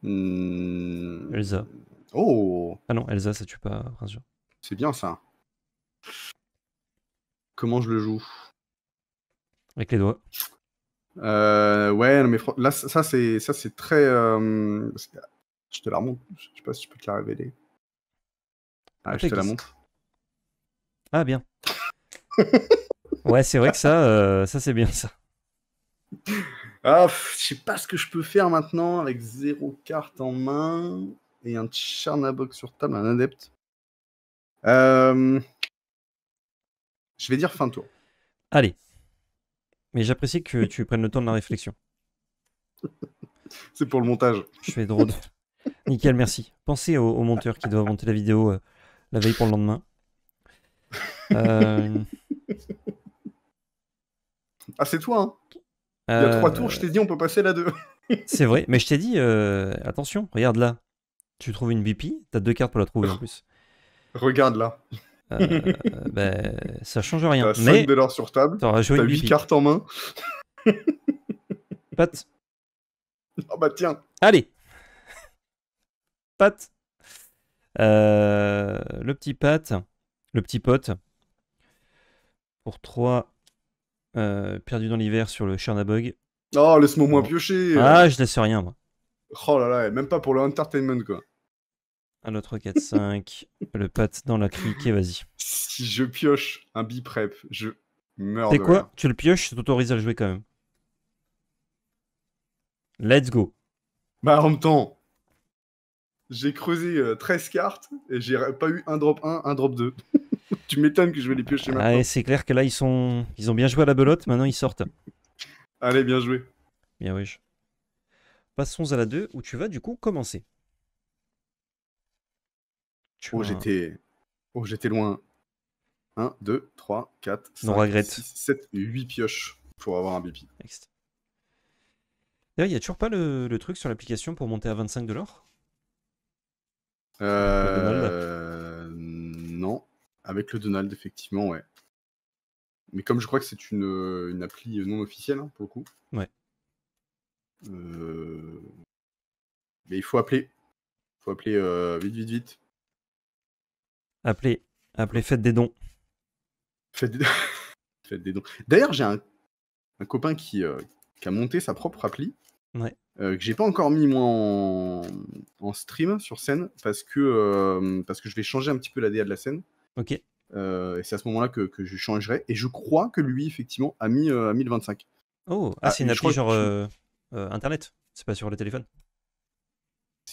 Elsa. Oh, Ah non, Elsa, ça tue pas Prince Jean. c'est bien ça. Comment je le joue? Avec les doigts. Ouais, non, mais là, ça c'est très. Je te la remonte. Je sais pas si je peux te la révéler. Ah, je te la montre. Ah, bien. Ouais, c'est vrai que ça c'est bien ça. Ah, je sais pas ce que je peux faire maintenant avec 0 carte en main et un Tcharnabog sur table, un adepte. Je vais dire fin de tour. Allez. Mais j'apprécie que tu prennes le temps de la réflexion. C'est pour le montage. Je fais drôle. Nickel, merci. Pensez au monteur qui doit monter la vidéo la veille pour le lendemain. Ah, c'est toi, hein. Il y a 3 tours, je t'ai dit, on peut passer la 2. C'est vrai, mais je t'ai dit, attention, regarde là. Tu trouves une BP, t'as 2 cartes pour la trouver en plus. Regarde là. Ben, ça change rien. T'as 5 Mais dollars sur table, t'auras joué t'as une 8 BP. cartes en main. Pat. Ah bah tiens. Allez. Pat. Le petit Pat. Le petit pote. Pour 3 perdu dans l'hiver sur le Chernabog. Oh, laisse-moi moins Bon. piocher. Ah, je laisse rien, moi. Oh là là, même pas pour le entertainment, quoi. Un autre 4-5. Le Pat dans la crique, et vas-y. Si je pioche un biprep, je meurs C'est de quoi? rire. Tu le pioches, je t'autorise à le jouer quand même. Let's go. Bah en même temps, j'ai creusé 13 cartes et j'ai pas eu un drop 1, un drop 2. Tu m'étonnes que je vais les piocher maintenant. Ah, c'est clair que là, ils ont bien joué à la belote, maintenant ils sortent. Allez, bien joué. Bien oui. Passons à la 2, où tu vas du coup commencer. Oh, j'étais loin. 1, 2, 3, 4, Non 5, regrette. 6, 7, 8 pioches pour avoir un BP. Next. D'ailleurs, il n'y a toujours pas le truc sur l'application pour monter à 25 $. Le Donald. Non. Avec le Donald, effectivement, ouais. Mais comme je crois que c'est une appli non officielle, hein, pour le coup. Ouais. Mais il faut appeler. Il faut appeler vite, vite, vite. Appelez, faites des dons. Faites des, faites des dons. D'ailleurs, j'ai un copain qui a monté sa propre appli. Ouais. Que j'ai pas encore mis moi en stream sur scène parce que je vais changer un petit peu la DA de la scène. Ok. Et c'est à ce moment-là que je changerai. Et je crois que lui, effectivement, a mis le 25. Oh, c'est une appli genre internet. C'est pas sur le téléphone.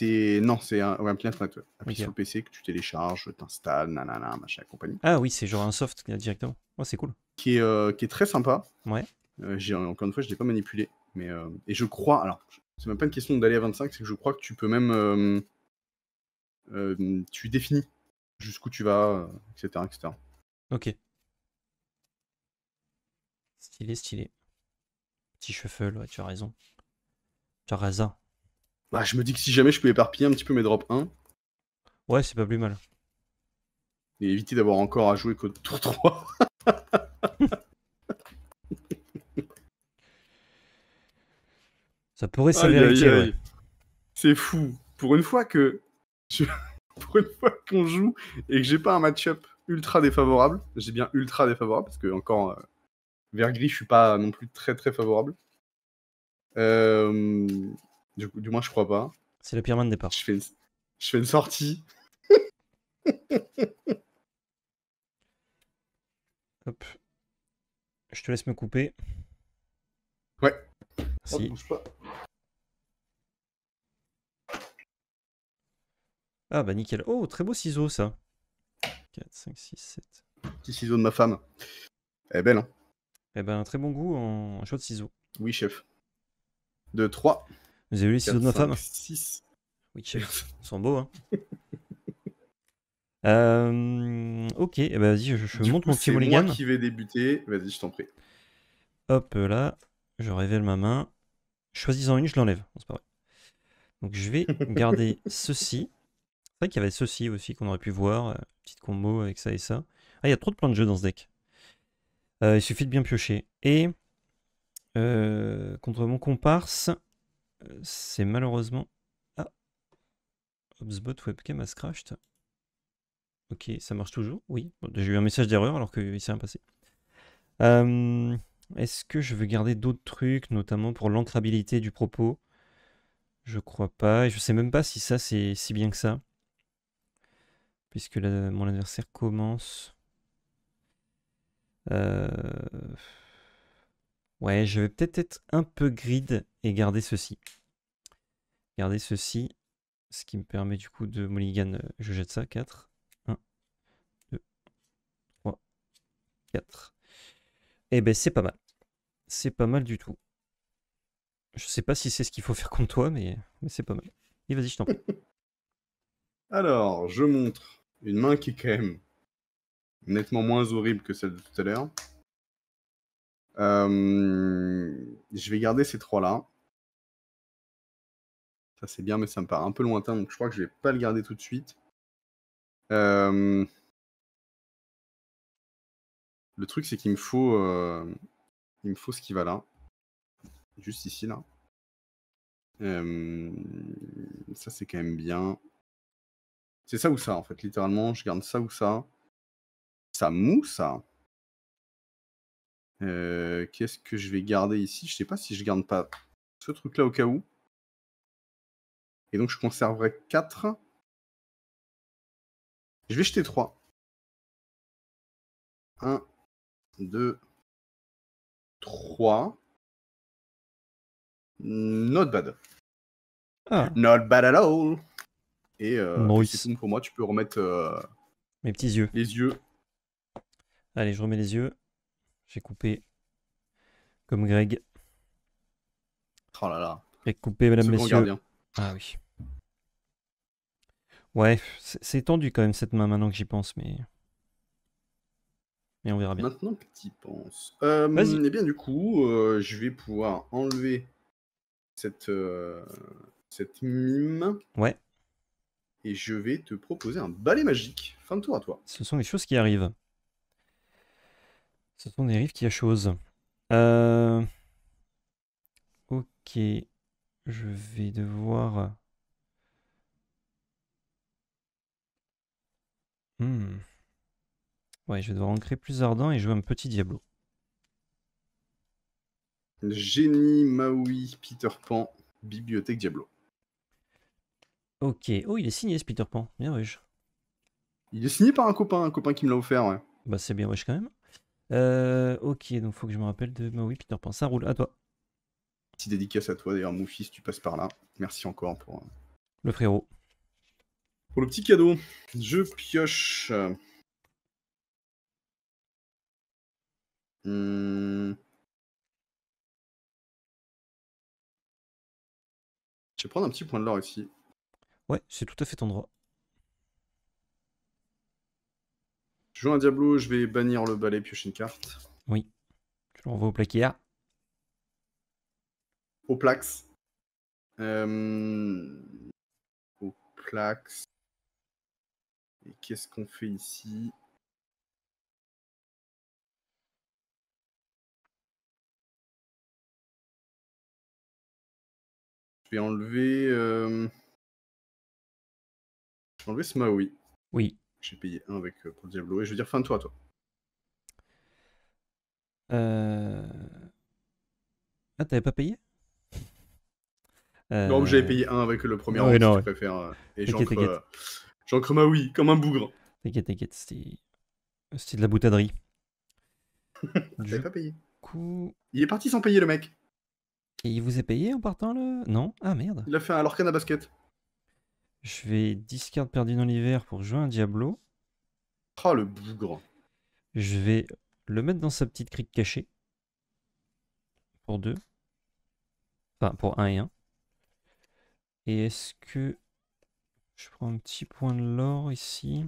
Non, c'est un appli internet. Ouais. Appli Okay. sur le PC que tu télécharges, t'installes, nanana, machin, compagnie. Ah oui, c'est genre un soft directement. Oh, c'est cool. Qui est très sympa. Ouais. Encore une fois, je l'ai pas manipulé. Mais, et je crois, alors, c'est même pas une question d'aller à 25, c'est que je crois que tu peux même. Tu définis jusqu'où tu vas, etc., etc. Ok. Stylé, stylé. Petit shuffle, ouais, tu as raison. Tu as raison. Bah, je me dis que si jamais je peux éparpiller un petit peu mes drops 1. Ouais, c'est pas plus mal. Et éviter d'avoir encore à jouer qu'au tour 3. Ça pourrait s'avérer utile, ouais. C'est fou. Pour une fois qu'on joue et que j'ai pas un match-up ultra défavorable, j'ai bien ultra défavorable parce que encore vert gris, je suis pas non plus très très favorable. Du moins, je crois pas. C'est le pire main de départ. Je fais une sortie. Hop. Je te laisse me couper. Ouais. Si. Bouge pas. Ah bah nickel. Oh, très beau ciseau ça. 4, 5, 6, 7. Petit ciseau de ma femme. Elle est belle, hein. Eh ben, très bon goût en choix de ciseaux. Oui, chef. 2, 3. Vous avez vu les ciseaux de ma femme? 6. Oui, chef. Ils sont beaux, hein. Ok, eh ben, vas-y, je monte mon petit mulligan. C'est moi qui vais débuter. Vas-y, je t'en prie. Hop là, je révèle ma main. Choisis-en une, je l'enlève. C'est pas vrai. Donc je vais garder ceci. C'est vrai qu'il y avait ceci aussi qu'on aurait pu voir. Petite combo avec ça et ça. Ah, il y a trop de plans de jeu dans ce deck. Il suffit de bien piocher. Et contre mon comparse, c'est malheureusement... Ah, Hubspot webcam a scratched. Ok, ça marche toujours. Oui, bon, j'ai eu un message d'erreur alors qu'il s'est rien passé. Est-ce que je veux garder d'autres trucs, notamment pour l'ancrabilité du propos? Je crois pas. Et je sais même pas si ça c'est si bien que ça. Puisque mon adversaire commence. Euh, Ouais, je vais peut-être être un peu grid et garder ceci. Garder ceci, ce qui me permet du coup de mulligan. Je jette ça, 4. 1, 2, 3, 4. Eh ben c'est pas mal. C'est pas mal du tout. Je sais pas si c'est ce qu'il faut faire contre toi, mais c'est pas mal. Et vas-y, je t'en prie. Alors, je montre une main qui est quand même nettement moins horrible que celle de tout à l'heure. Je vais garder ces trois-là. Ça c'est bien, mais ça me paraît un peu lointain, donc je crois que je vais pas le garder tout de suite. Le truc, c'est qu'il me faut, ce qui va là. Juste ici, là. Ça, c'est quand même bien. C'est ça ou ça, en fait, littéralement. Je garde ça ou ça. Ça mou, ça. Qu'est-ce que je vais garder ici? Je sais pas si je garde pas ce truc-là au cas où. Et donc, je conserverai 4. Je vais jeter 3. 1, 2, 3. Not bad. Ah, Not bad at all. Et c'est Nice. tout pour moi. Tu peux remettre Mes petits yeux. les yeux. Allez, je remets les yeux. J'ai coupé comme Greg. Oh là là. Greg coupé, mesdames, Ce grand messieurs. gardien. Ah oui. Ouais, c'est tendu quand même cette main maintenant que j'y pense, mais on verra bien. Maintenant que tu y penses. Vas-y. Eh bien, du coup, je vais pouvoir enlever cette mime. Ouais, Et je vais te proposer un balai magique. Fin de tour à toi. ce sont les choses qui arrivent. Ce sont des rives qui a chose. Euh... Ok, je vais devoir... Ouais, je vais devoir ancrer plus ardent et jouer un petit Diablo. Génie, Maui, Peter Pan, Bibliothèque Diablo. Ok, oh il est signé ce Peter Pan, bien wesh. Il est signé par un copain qui me l'a offert, ouais. Bah c'est bien wesh quand même. Ok, donc faut que je me rappelle de Maui Peter Pan, ça roule, à toi. Petite dédicace à toi d'ailleurs, mon fils, tu passes par là. Merci encore Le frérot. pour le petit cadeau. Je pioche. Je vais prendre un petit point de l'or ici. Ouais, c'est tout à fait ton droit. Je joue un Diablo, je vais bannir le balai, piocher une carte. Oui, je l'envoie au placard. Au Plax. Au Plax. Et qu'est-ce qu'on fait ici? Je vais enlever. Je vais enlever ce Maui. Oui. J'ai payé 1 avec pour le Diablo. Et je veux dire fin de toi, toi. Ah, t'avais pas payé? Non, j'avais payé 1 avec le premier Ouais, round si non, tu ouais. préfères. Et T'inquiète, t'inquiète. j'ancre Maui comme un bougre. T'inquiète, t'inquiète, c'était de la boutaderie. T'avais Du pas payé. coup... Il est parti sans payer le mec. Et il vous est payé en partant le... Non? Ah merde. Il a fait un Lorcan à basket. Je vais discard perdu dans l'hiver pour jouer un Diablo. Oh le bougre. Je vais le mettre dans sa petite crique cachée. Pour 2. Enfin, pour 1 et 1. Et est-ce que... Je prends un petit point de l'or ici.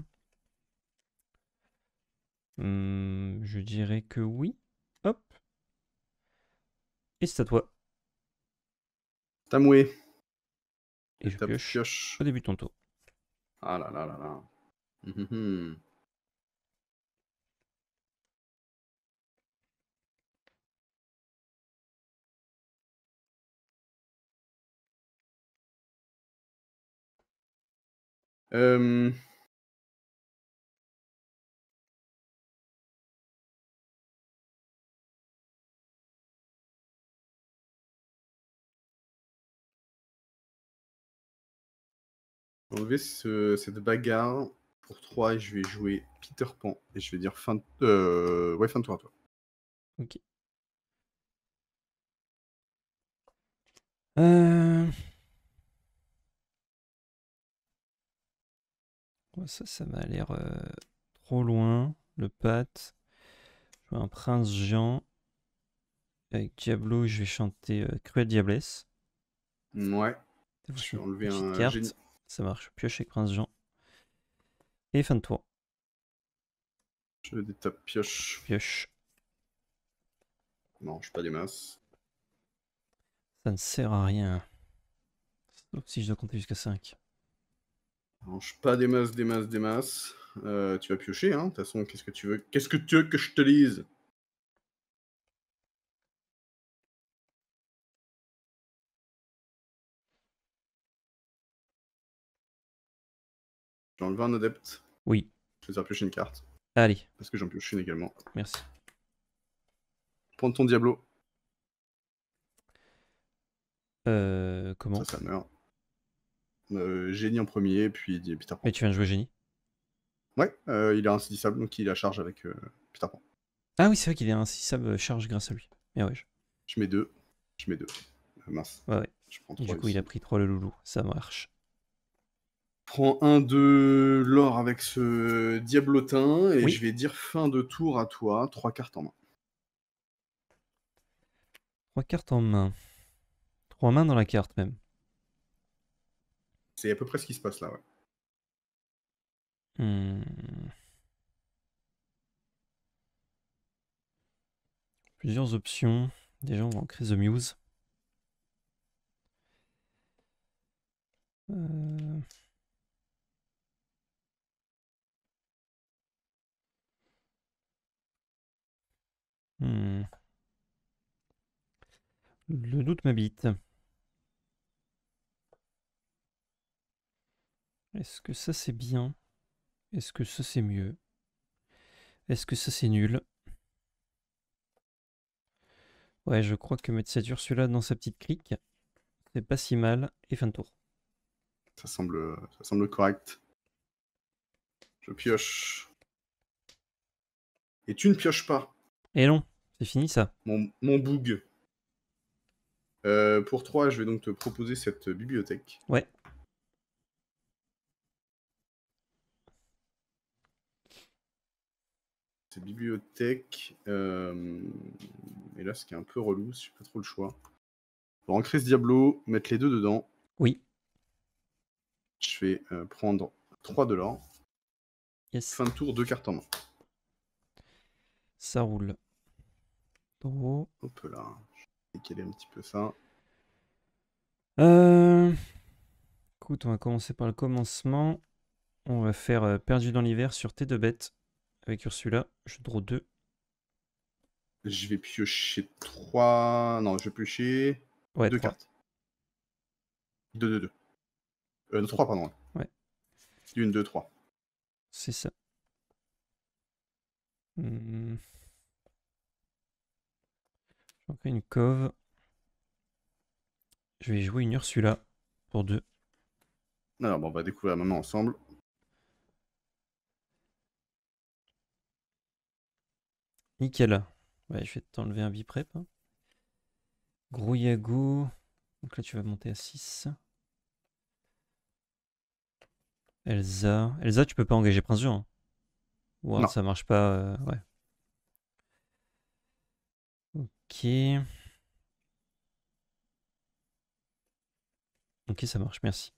Je dirais que oui. Hop. Et c'est à toi. Tamoué. Et je Étape pioche pioche. au début de ton tour. Ah là là là là. Euh... Enlever cette bagarre pour 3 et je vais jouer Peter Pan. Et je vais dire fin de... ouais, fin de tour à toi. Ok. Ça m'a l'air trop loin. Le Pat. Je vois un prince Jean. Avec Diablo, je vais chanter Cruelle Diablesse. Ouais. Voici Je vais une enlever petite un carte. génie. Ça marche. Pioche avec prince Jean. Et fin de tour. Je détape pioche. Pioche. Non, je pas des masses. Ça ne sert à rien. Sauf si je dois compter jusqu'à 5. Mange pas des masses, des masses, des masses. Tu vas piocher, hein. De toute façon, qu'est-ce que tu veux? Qu'est-ce que tu veux que je te lise? J'ai enlevé un adepte. Oui. Je vais faire piocher une carte. Allez. Parce que j'en pioche une également. Merci. Prends ton Diablo. Comment? Ça meurt. Génie en premier, puis Peter Pan. Mais tu viens de jouer génie? Ouais, il est insaisissable, donc il a charge avec Peter Pan. Ah oui, c'est vrai qu'il est insaisissable charge grâce à lui. Mais ouais. Je mets 2. Je mets 2. Mince. Ouais. Je prends Du 3 coup, ici. il a pris 3 le loulou. Ça marche. Prends un de l'or avec ce diablotin et Oui. je vais dire fin de tour à toi. 3 cartes en main. 3 cartes en main. 3 mains dans la carte même. C'est à peu près ce qui se passe là, ouais. Plusieurs options. Déjà, on va ancrer The Muse. Le doute m'habite. Est-ce que ça c'est bien? Est-ce que ça c'est mieux? Est-ce que ça c'est nul? Ouais, je crois que mettre cette Ursula dans sa petite crique, c'est pas si mal. Et fin de tour. Ça semble correct. Je pioche. Et tu ne pioches pas. Et non, c'est fini ça. Mon boug. Pour 3, je vais donc te proposer cette bibliothèque. Ouais. Cette bibliothèque. Et là, ce qui est un peu relou, si j'ai pas trop le choix. Pour ancrer ce Diablo, mettre les deux dedans. Oui. Je vais prendre 3 de l'or. Yes. Fin de tour, 2 cartes en main. Ça roule. Draw. Hop là. Je vais décaler un petit peu ça. Écoute, on va commencer par le commencement. On va faire Perdu dans l'hiver sur T2 bêtes. Avec Ursula. Je draw 2. Je vais piocher 3. Non, je vais piocher 2 cartes. 2. Non, 3, pardon. Ouais. 1, 2, 3. C'est ça. J'en fais une cove. Je vais jouer une Ursula pour 2. Alors, bon, on va découvrir maintenant ensemble. Nickel. Ouais, je vais t'enlever un biprep. Hein. Gros Yago. Donc là, tu vas monter à 6. Elsa. Elsa, tu peux pas engager Prince Jean. Hein. Ou alors, ça marche pas. Ouais. Ok. Ok, ça marche, merci.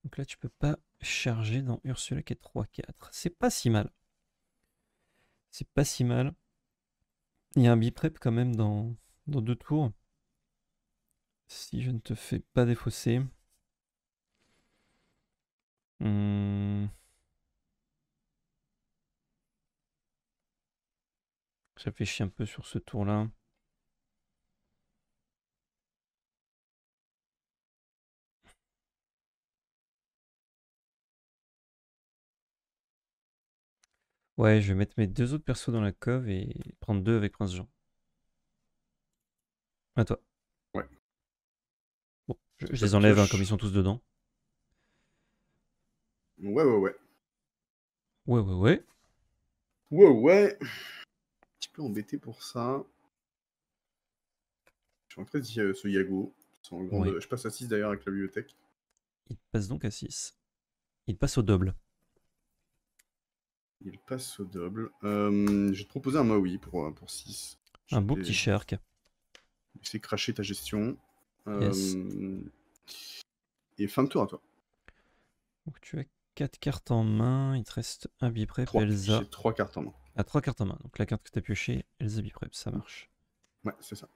Donc là, tu peux pas charger dans Ursula qui est 3-4. C'est pas si mal. C'est pas si mal. Il y a un biprep quand même dans 2 tours. Si je ne te fais pas défausser. Je réfléchis un peu sur ce tour-là. Ouais, je vais mettre mes 2 autres persos dans la cove et prendre 2 avec Prince Jean. À toi. Ouais. Bon, je les enlève hein, comme ils sont tous dedans. Ouais, ouais, ouais. Ouais, ouais, ouais. Ouais, ouais. Un petit peu embêté pour ça. Je suis en train de dire ce Yago. En grande... Ouais. Je passe à 6 d'ailleurs avec la bibliothèque. Il passe donc à 6. Il passe au double. Il passe au double. Je vais te proposer un Maui pour 6. Un Je beau vais petit shark. laisser cracher ta gestion. Yes. Et fin de tour à toi. Donc tu as 4 cartes en main. Il te reste un biprep, 3. Elsa. J'ai 3 cartes en main. Ah, 3 cartes en main. Donc la carte que tu as piochée, Elsa biprep, ça marche. Ouais, c'est ça.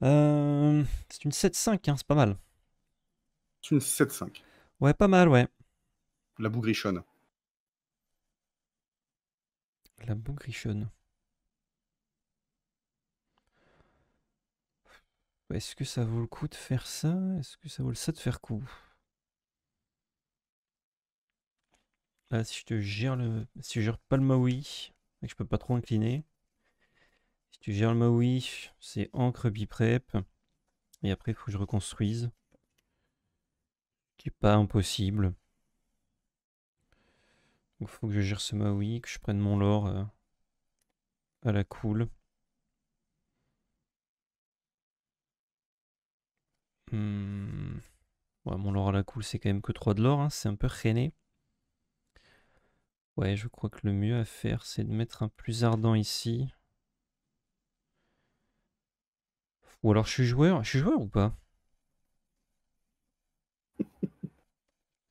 C'est une 7-5, hein, c'est pas mal. C'est une 7-5. Ouais, pas mal, ouais. La bougrichonne. La bougrichonne. Est-ce que ça vaut le coup de faire ça? Est-ce que ça vaut le ça de faire coup? Là, si je te gère le. Si je gère pas le Maui, et que je peux pas trop incliner. Si tu gères le Maui, c'est encre biprep. Et après, il faut que je reconstruise. Qui est pas impossible. Donc, il faut que je gère ce Maui, que je prenne mon lore à la cool. Ouais, mon lore à la cool, c'est quand même que 3 de l'or. Hein, c'est un peu rené. Ouais, je crois que le mieux à faire, c'est de mettre un plus ardent ici. Ou alors je suis joueur. Je suis joueur ou pas?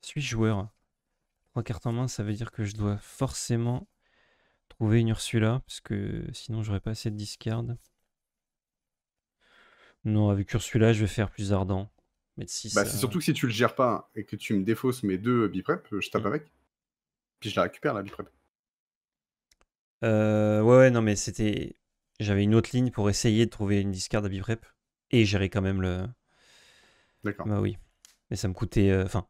Suis-je joueur? 3 cartes en main, ça veut dire que je dois forcément trouver une Ursula, parce que sinon j'aurais pas assez de discard. Non, avec Ursula, je vais faire plus ardent. Mettre 6 Bah, c'est surtout que si tu le gères pas et que tu me défausses mes 2 biprep, je tape avec. Puis je la récupère, la biprep. Ouais, non, mais c'était. J'avais une autre ligne pour essayer de trouver une discard à biprep. Et gérer quand même le. D'accord. Bah oui. Mais ça me coûtait. Enfin,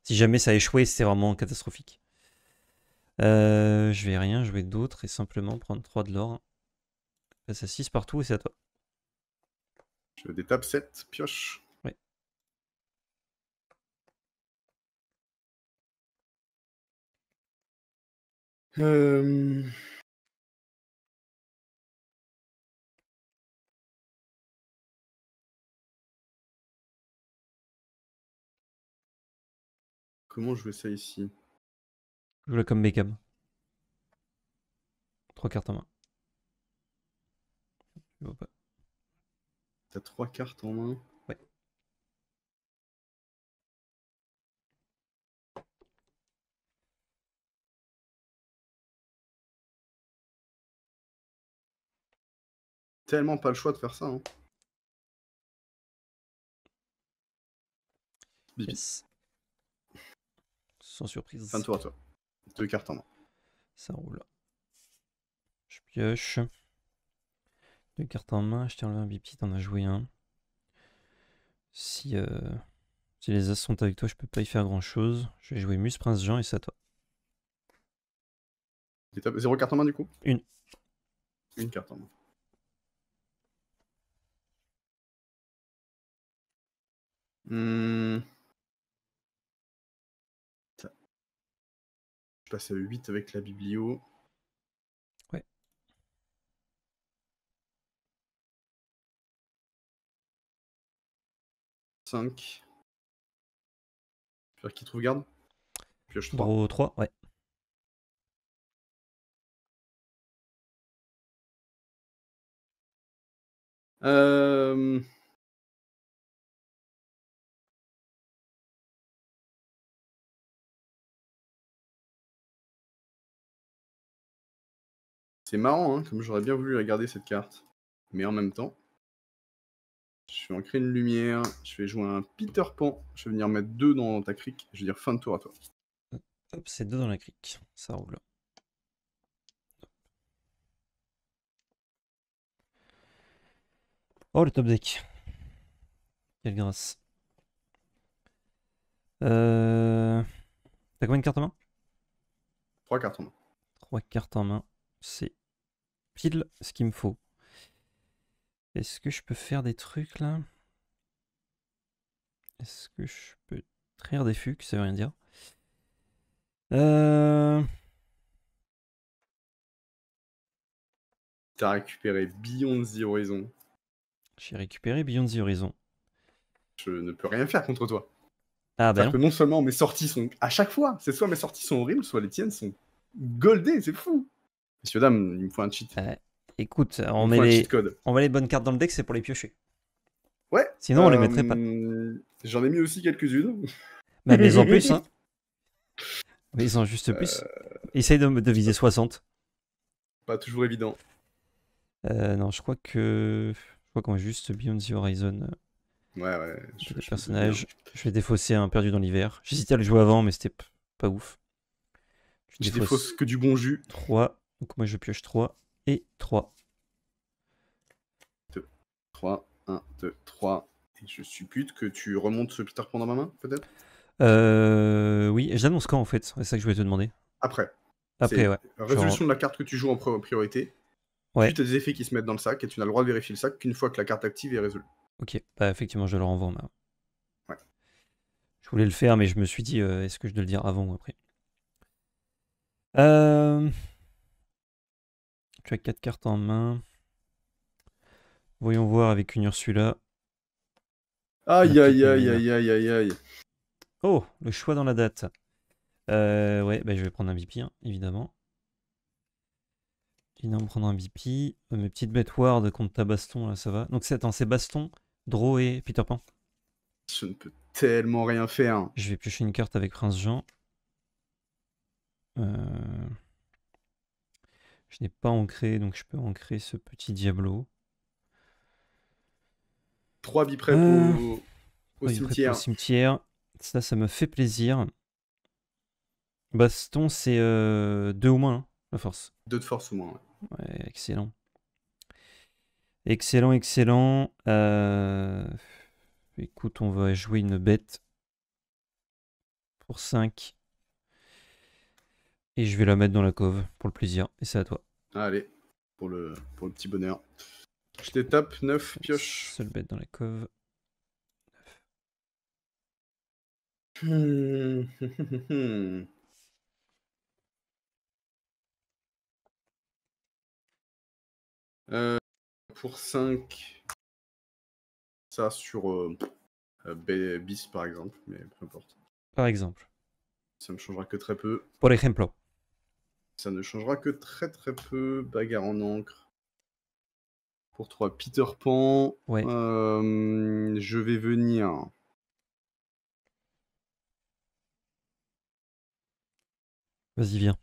si jamais ça échouait, c'était vraiment catastrophique. Je vais rien jouer d'autre et simplement prendre 3 de l'or. Passe à 6 partout et c'est à toi. Je détape 7, pioche. Ouais. Comment jouer ça ici? Joue-la comme Beckham. 3 cartes en main. Je vois pas. T'as 3 cartes en main. Ouais. Tellement pas le choix de faire ça. Hein. Bibi. Yes. Sans Fin de surprise. tour à toi. 2 cartes en main. Ça roule. Je pioche. 2 cartes en main. Je t'ai enlevé un bipi. T'en as joué un. Si les as sont avec toi, je peux pas y faire grand chose. Je vais jouer Muse Prince Jean et c'est à toi. Détape 0 carte en main du coup? Une. Une carte en main. Je passe à 8 avec la biblio. Ouais. « 5. Faire qui trouve garde. Pioche 3. Draw 3, ouais. C'est marrant, hein, comme j'aurais bien voulu regarder cette carte. Mais en même temps, je vais en créer une lumière. Je vais jouer un Peter Pan. Je vais venir mettre 2 dans ta crique. Je vais dire fin de tour à toi. Hop, c'est 2 dans la crique. Ça roule. Oh, le top deck. Quelle grâce. T'as combien de cartes en main? 3 cartes en main. 3 cartes en main. C'est pile ce qu'il me faut. Est-ce que je peux faire des trucs là? Est-ce que je peux trahir des fucs? Ça veut rien dire. Euh... T'as récupéré Beyond the Horizon. J'ai récupéré Beyond the Horizon. Je ne peux rien faire contre toi. Ah bah C'est-à-dire que non. non seulement mes sorties sont... À chaque fois, c'est soit mes sorties sont horribles, soit les tiennes sont goldées, c'est fou. Messieurs, dames, il me faut un cheat. Écoute, Il on me met faut un cheat les... code. on met les bonnes cartes dans le deck, c'est pour les piocher. Ouais. Sinon, on les mettrait pas. J'en ai mis aussi quelques-unes. Bah, mais en plus, hein. Mais ils en juste plus. Essaye de viser 60. Pas toujours évident. Non, je crois qu'on va juste Beyond the Horizon. Ouais. Les personnages. Je vais défausser un perdu dans l'hiver. J'hésitais à le jouer avant, mais c'était pas ouf. Je défausse que du bon jus. 3. Donc moi je pioche 3 et 3. 2, 3, 1, 2, 3. Et je suppute que tu remontes ce Peter Pan dans ma main, peut-être? Oui, j'annonce quand en fait? C'est ça que je voulais te demander. Après. Après, ouais. Résolution de la carte que tu joues en priorité. Ouais. Puis tu as des effets qui se mettent dans le sac et tu n'as le droit de vérifier le sac qu'une fois que la carte active est résolue. Ok, bah effectivement, je le renvoie en main. Ouais. Je voulais le faire, mais je me suis dit, est-ce que je dois le dire avant ou après? Tu as 4 cartes en main. Voyons voir avec une Ursula. Aïe. Oh, le choix dans la date. Ouais, bah, je vais prendre un BP, hein, évidemment. Évidemment, prendre un BP. Mes petites bêtes ward contre ta baston, là, ça va. Donc, attends, c'est baston, Draw et Peter Pan. Je ne peux tellement rien faire. Je vais piocher une carte avec Prince Jean. Je n'ai pas ancré, donc je peux ancrer ce petit Diablo. 3 biprep au cimetière. Au cimetière. Ça me fait plaisir. Baston, c'est 2 au moins, hein, la force. 2 de force au moins, ouais. Ouais, excellent. Excellent. Écoute, on va jouer une bête pour 5. Et je vais la mettre dans la cove pour le plaisir. Et c'est à toi. Allez, pour le petit bonheur. Je t'étape 9 pioches. Seule bête dans la cove. Pour 5, ça sur bis par exemple, mais peu importe. Par exemple. Ça ne changera que très peu. Por ejemplo. Ça ne changera que très peu. Bagarre en encre. Pour 3, Peter Pan. Ouais. Je vais venir. Vas-y, viens.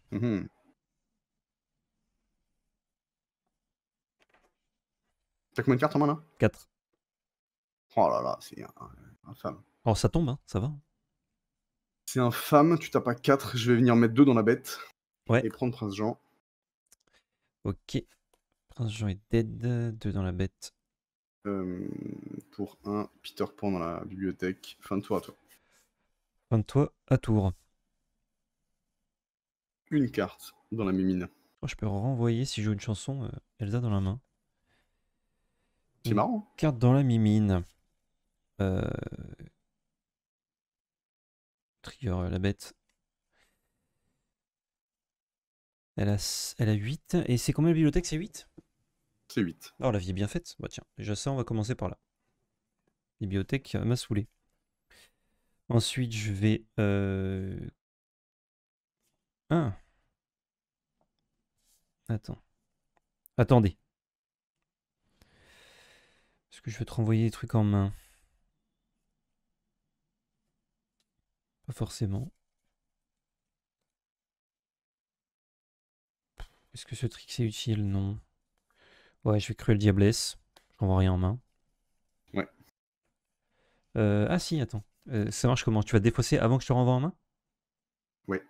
T'as combien de cartes en main là? 4. Oh là là, c'est infâme. Alors ça tombe, hein, ça va. C'est infâme, tu tapes à 4, je vais venir mettre 2 dans la bête. Ouais. Et prendre Prince Jean. Ok. Prince Jean est dead, 2 dans la bête. Pour 1, Peter Pan dans la bibliothèque. Fin de tour à toi. Fin de toi à tour. Une carte dans la mimine. Oh, je peux renvoyer si je joue une chanson Elsa dans la main. C'est marrant. Carte dans la mimine. Trigger la bête. Elle a 8. Et c'est combien la bibliothèque? C'est 8? C'est 8. Alors la vie est bien faite. Bah tiens, déjà ça, on va commencer par là. Bibliothèque m'a saoulé. Ensuite, je vais... Ah. Attends. Attendez. Est-ce que je vais te renvoyer des trucs en main? Pas forcément. Est-ce que ce trick c'est utile? Non. Ouais, je vais Cruel Diablesse. Je renvoie rien en main. Ouais. Ah si, attends. Ça marche comment? Tu vas défausser avant que je te renvoie en main? Ouais.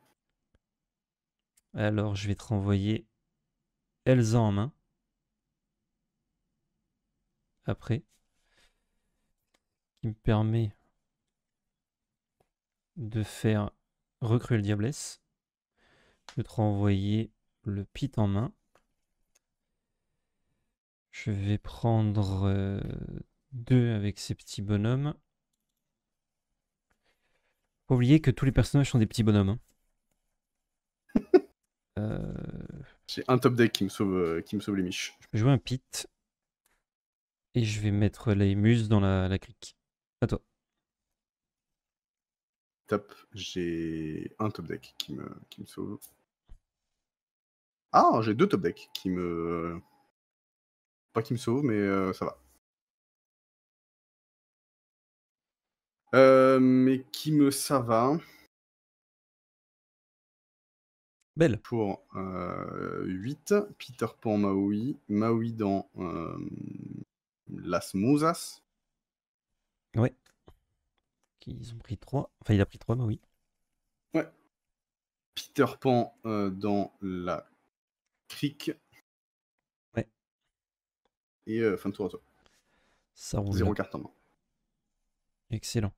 Alors, je vais te renvoyer Elsa en main. Après. Qui me permet de faire Recruel Diablesse. Je vais te renvoyer le pit en main. Je vais prendre 2 avec ces petits bonhommes. Faut oublier que tous les personnages sont des petits bonhommes. Hein. J'ai un top deck qui me sauve les miches. Je vais jouer un pit. Et je vais mettre les muses dans la crique. À toi. Top, j'ai un top deck qui me sauve. Ah, j'ai 2 top decks qui me... Pas qui me sauvent, mais ça va. Mais qui me ça va Belle. pour 8, Peter Pan Maui, Maui dans Las Musas. Ouais. Ils ont pris 3. Enfin, il a pris 3, mais oui. Ouais. Peter Pan dans la crique. Ouais. Et fin de tour à toi. Ça roule. 0 carte en main. Excellent.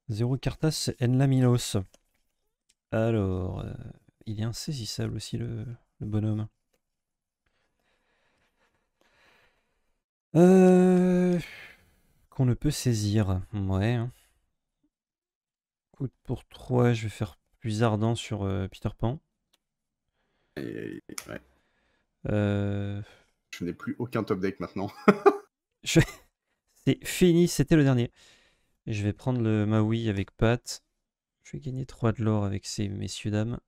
0 cartas en laminos. Alors, il est insaisissable aussi le bonhomme. Qu'on ne peut saisir. Ouais. Hein. Coup pour 3, je vais faire plus ardent sur Peter Pan. Ouais. Je n'ai plus aucun top deck maintenant. C'est fini, c'était le dernier. Je vais prendre le Maui avec Pat. Je vais gagner 3 de l'or avec ces messieurs dames.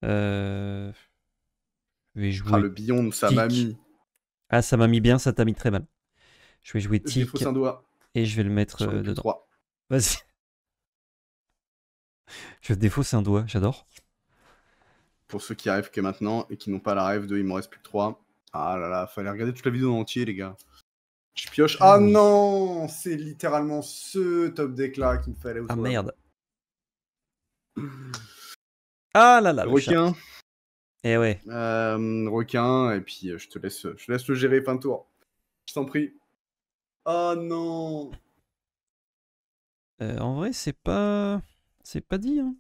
Je vais jouer. Le billon, ça m'a mis. Ah, ça m'a mis bien, ça t'a mis très mal. Je vais jouer Tic. Je défausse un doigt. Et je vais le mettre dedans. Vas-y. Je défausse un doigt, j'adore. Pour ceux qui arrivent que maintenant et qui n'ont pas la rêve de il m'en reste plus que 3. Ah là là, fallait regarder toute la vidéo en entier, les gars. Je pioche. Ah oui. Non, c'est littéralement ce top deck là qu'il me fallait. Ah merde. Ah là là. Requin. Eh ouais. Requin, et puis je te laisse le gérer fin de tour. Je t'en prie. Oh non. En vrai, c'est pas dit. Hein.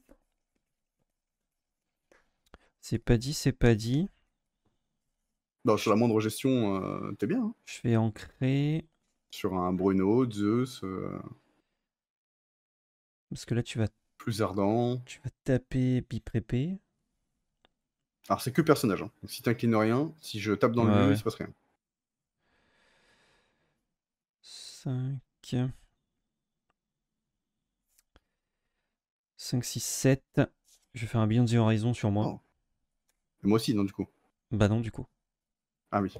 C'est pas dit. Non, sur la moindre gestion, t'es bien. Hein. Je vais ancrer. Sur un Bruno, Zeus. Parce que là, tu vas. Plus ardent. Tu vas taper Biprépé. Alors, c'est que personnage. Hein. Donc, si t'inclines rien, si je tape dans le milieu, il se passe rien. 5. 5, 6, 7. Je vais faire un Beyond the Horizon sur moi. Oh. Et moi aussi, non, du coup. Bah non, du coup. Ah oui.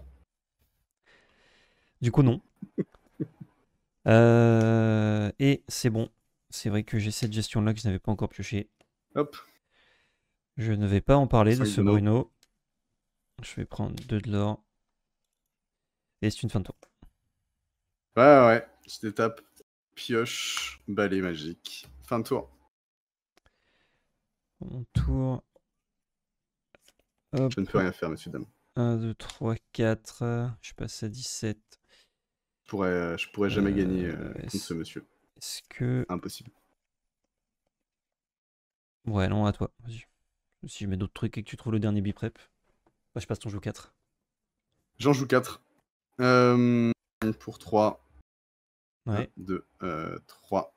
Du coup, non. Et c'est bon. C'est vrai que j'ai cette gestion-là que je n'avais pas encore pioché. Hop. Je ne vais pas en parler de ce Bruno. Je vais prendre 2 de l'or. Et c'est une fin de tour. Ouais. Petite étape. Pioche. Balai magique. Fin de tour. Mon tour. Hop. Je ne peux rien faire, messieurs, dames. 1, 2, 3, 4. Je passe à 17. Je pourrais jamais gagner contre ce monsieur. Est-ce que... Impossible. Ouais, non, à toi. Vas-y. Si je mets d'autres trucs et que tu trouves le dernier biprep. Bah, je passe ton jeu 4. J'en joue 4. Pour 3. Ouais. 1, 2, 3.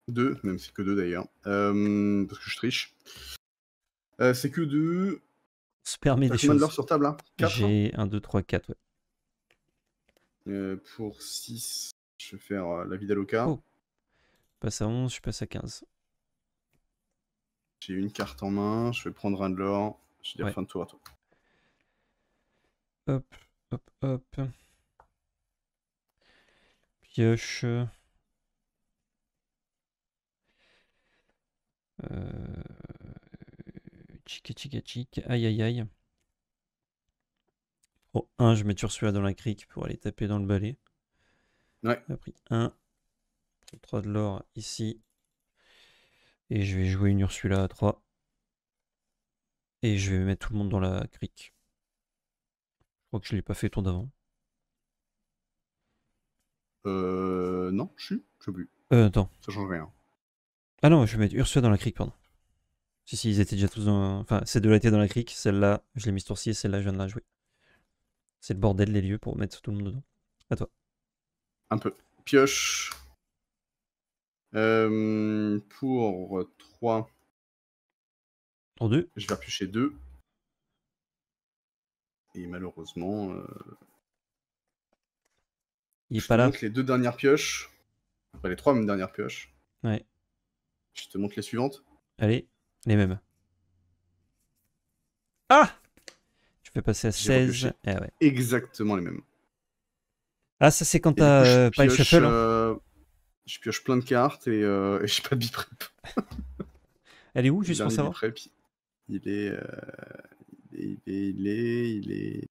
2, même si c'est que 2 d'ailleurs. Parce que je triche. C'est que 2. On se permet des choses. Combien de l'or sur table là? 4. J'ai 1, 2, 3, 4, ouais. Pour 6, je vais faire la Vidaloka. Oh. Je passe à 11, je passe à 15. J'ai une carte en main, je vais prendre un de l'or. Je vais dire fin de tour à toi. Hop. Pioche. Chic. Aïe. Oh, 1, je mets Ursula dans la crique pour aller taper dans le balai. Ouais. J'ai pris 1. 3 de l'or ici. Et je vais jouer une Ursula à 3. Et je vais mettre tout le monde dans la crique. Je crois que je ne l'ai pas fait tour d'avant. Non, je sais plus. Attends. Ça change rien. Ah non, je vais mettre Ursula dans la crique, pardon. Si, ils étaient déjà tous dans... Enfin, ces deux-là étaient dans la crique. Celle-là, je l'ai mise tour-ci et celle-là, je viens de la jouer. C'est le bordel, les lieux, pour mettre tout le monde dedans. À toi. Un peu. Pioche. Pour 3, Pour 2. je vais repiocher 2. Et malheureusement, Il est je pas te là. montre les 2 dernières pioches. Enfin, les 3 dernières pioches. Ouais. Je te montre les suivantes. Allez, les mêmes. Ah! Tu fais passer à J'ai 16. repioché Ah ouais. exactement les mêmes. Ah, ça c'est quand Et du coup, t'as pas le shuffle. je pioche plein de cartes et j'ai pas de biprep. Elle est où, Le juste pour dernier savoir? biprep, il est... Il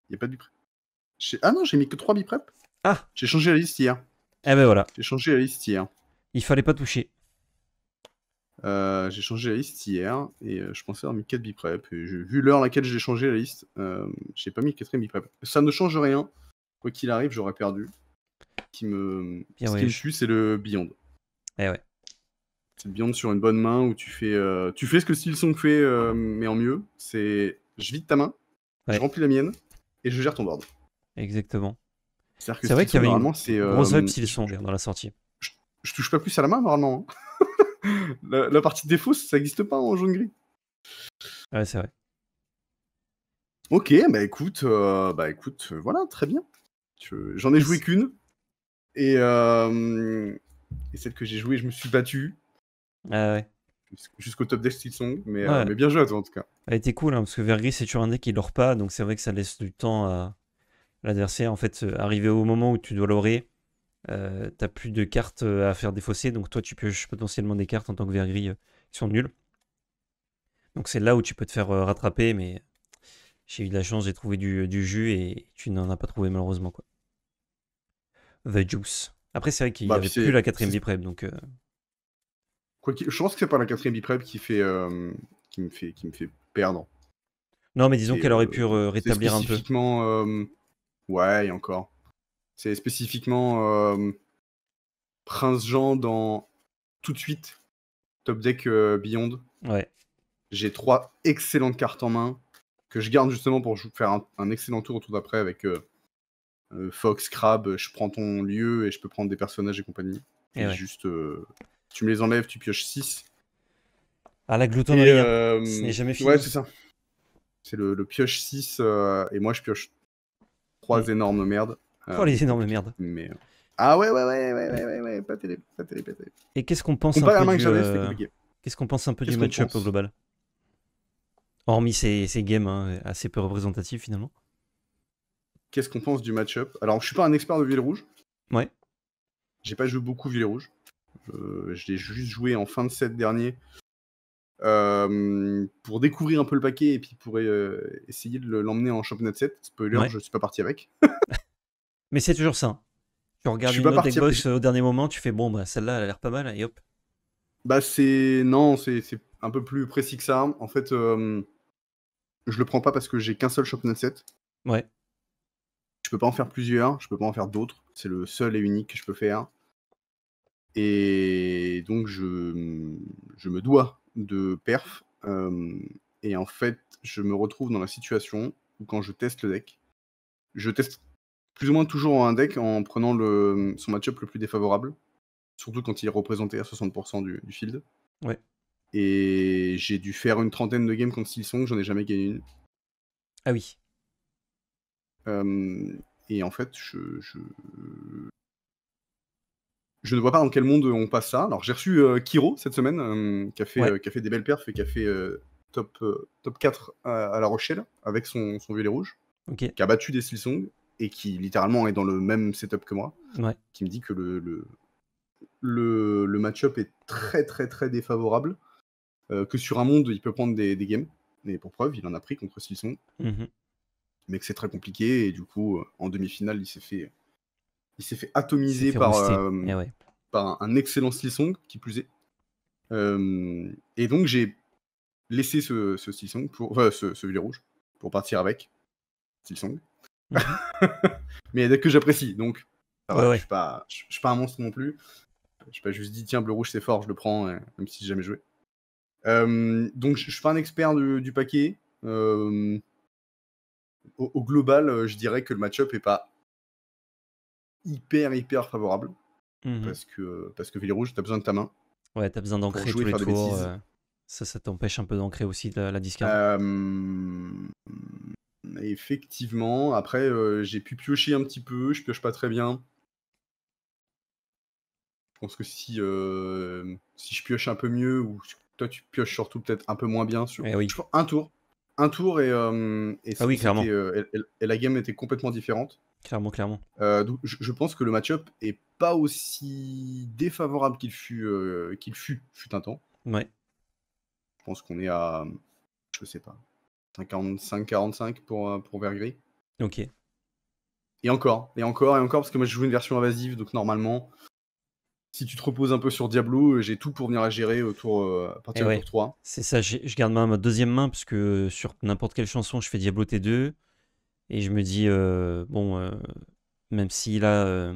n'y a pas de biprep. Ah non, j'ai mis que 3 biprep. Ah! J'ai changé la liste hier. Eh ben voilà. J'ai changé la liste hier. Il fallait pas toucher. J'ai changé la liste hier et je pensais avoir mis 4 biprep. Et vu l'heure à laquelle j'ai changé la liste, j'ai pas mis le 4ème biprep. Ça ne change rien. Quoi qu'il arrive, j'aurais perdu. Bien Ce qui me tue, c'est le Beyond. Eh ouais. C'est le Beyond sur une bonne main où tu fais ce que Silsong fait, mais en mieux. C'est je vide ta main, je Ouais. remplis la mienne et je gère ton board. Exactement. C'est-à-dire que C'est vrai qu'il y avait une normalement, c'est grosse vibe Silsong dans la sortie. je touche pas plus à la main normalement. Hein. la partie défaut, ça n'existe pas en jaune gris. Ouais, c'est vrai. Ok, bah écoute, voilà, très bien. J'en ai joué qu'une. Et celle que j'ai jouée, je me suis battu. Ah ouais. Jusqu'au top deck Silsong. Mais Ouais. bien joué à toi en tout cas. Elle était cool, hein, parce que Vergris, c'est toujours un deck qui dort pas, donc c'est vrai que ça laisse du temps à l'adversaire. En fait, arriver au moment où tu dois l'orer, t'as plus de cartes à faire défausser, donc toi, tu pioches potentiellement des cartes en tant que Vergris qui sont nulles. Donc c'est là où tu peux te faire rattraper, mais j'ai eu de la chance, j'ai trouvé du jus et tu n'en as pas trouvé malheureusement, quoi. The Juice. Après, c'est vrai qu'il n'y avait plus la 4ème biprep, donc... Je pense que c'est pas la 4ème biprep qui me fait perdre. Non, mais disons qu'elle aurait pu rétablir un peu. Spécifiquement, ouais, et encore. C'est spécifiquement Prince Jean dans tout de suite top deck Beyond. Ouais. J'ai 3 excellentes cartes en main que je garde justement pour faire un excellent tour au tour d'après avec Fox, Crab, je prends ton lieu et je peux prendre des personnages et compagnie. Et ouais. juste, tu me les enlèves, tu pioches 6. Ah, la gloutonnerie, ce n'est jamais fini. Ouais, c'est ça. C'est le pioche 6 et moi je pioche 3 énormes merdes. Oh, les énormes merdes. Mais... Ah ouais, pas télé. Et qu'est-ce qu'on pense Comparé à un la peu main du... que j'avais, c'était compliqué. Qu'est-ce qu'on pense un peu du match-up au global? Hormis ces games assez peu représentatifs finalement. Qu'est-ce qu'on pense du match-up? Alors, je suis pas un expert de Violet Rouge. Ouais. J'ai pas joué beaucoup Violet Rouge. Je l'ai juste joué en fin de set dernier pour découvrir un peu le paquet et puis pour essayer de l'emmener en championnat de set. Spoiler, je suis pas parti avec. Mais c'est toujours ça. Tu regardes une autre deckbox au dernier moment, tu fais bon, bah celle-là elle a l'air pas mal et hop. Bah c'est un peu plus précis que ça. En fait, je le prends pas parce que j'ai qu'un seul championnat de set. Ouais. Je peux pas en faire plusieurs, je peux pas en faire d'autres. C'est le seul et unique que je peux faire. Et donc je me dois de perf. Et en fait, je me retrouve dans la situation où quand je teste le deck, je teste plus ou moins toujours un deck en prenant son match-up le plus défavorable. Surtout quand il est représenté à 60% du field. Ouais. Et j'ai dû faire une 30aine de games contre Silsong, j'en ai jamais gagné une. Ah oui. Et en fait, je ne vois pas dans quel monde on passe ça. Alors j'ai reçu Kiro cette semaine, qui a fait des belles perfs et qui a fait top 4 à La Rochelle avec son violet rouge, qui a battu des Silsong et qui littéralement est dans le même setup que moi, ouais. qui me dit que le match-up est très très très défavorable, que sur un monde il peut prendre des games, mais pour preuve il en a pris contre Silsong, mais que c'est très compliqué et du coup en demi-finale il s'est fait atomiser par un excellent Silsong, qui plus est. Et donc j'ai laissé ce Silsong, ce violet rouge, pour partir avec Silsong. Mais dès que j'apprécie, donc je suis pas un monstre non plus. Je suis pas juste dit tiens bleu rouge c'est fort, je le prends, même si j'ai jamais joué. Donc je suis pas un expert du paquet. Au global, je dirais que le match-up est pas hyper favorable. Mhm. parce que Vili Rouge, t'as besoin de ta main Ouais, t'as besoin pour d'ancrer tous jouer, les faire des tours. bêtises. Ça t'empêche un peu d'ancrer aussi la discard. Effectivement, après, j'ai pu piocher un petit peu, je pioche pas très bien. Je pense que si je pioche un peu mieux, ou toi tu pioches surtout peut-être un peu moins bien sur Eh oui. je pense un tour et Ah oui, clairement. et la game était complètement différente. Clairement. Donc je pense que le match-up est pas aussi défavorable qu'il fut un temps. Ouais. Je pense qu'on est à, je sais pas, 45-45 pour Vergris. Ok. Et encore, parce que moi je joue une version invasive, donc normalement, si tu te reposes un peu sur Diablo, j'ai tout pour venir la gérer à Et partir du ouais. tour 3. C'est ça, je garde ma deuxième main parce que sur n'importe quelle chanson, je fais Diablo T2 et je me dis, même s'il a.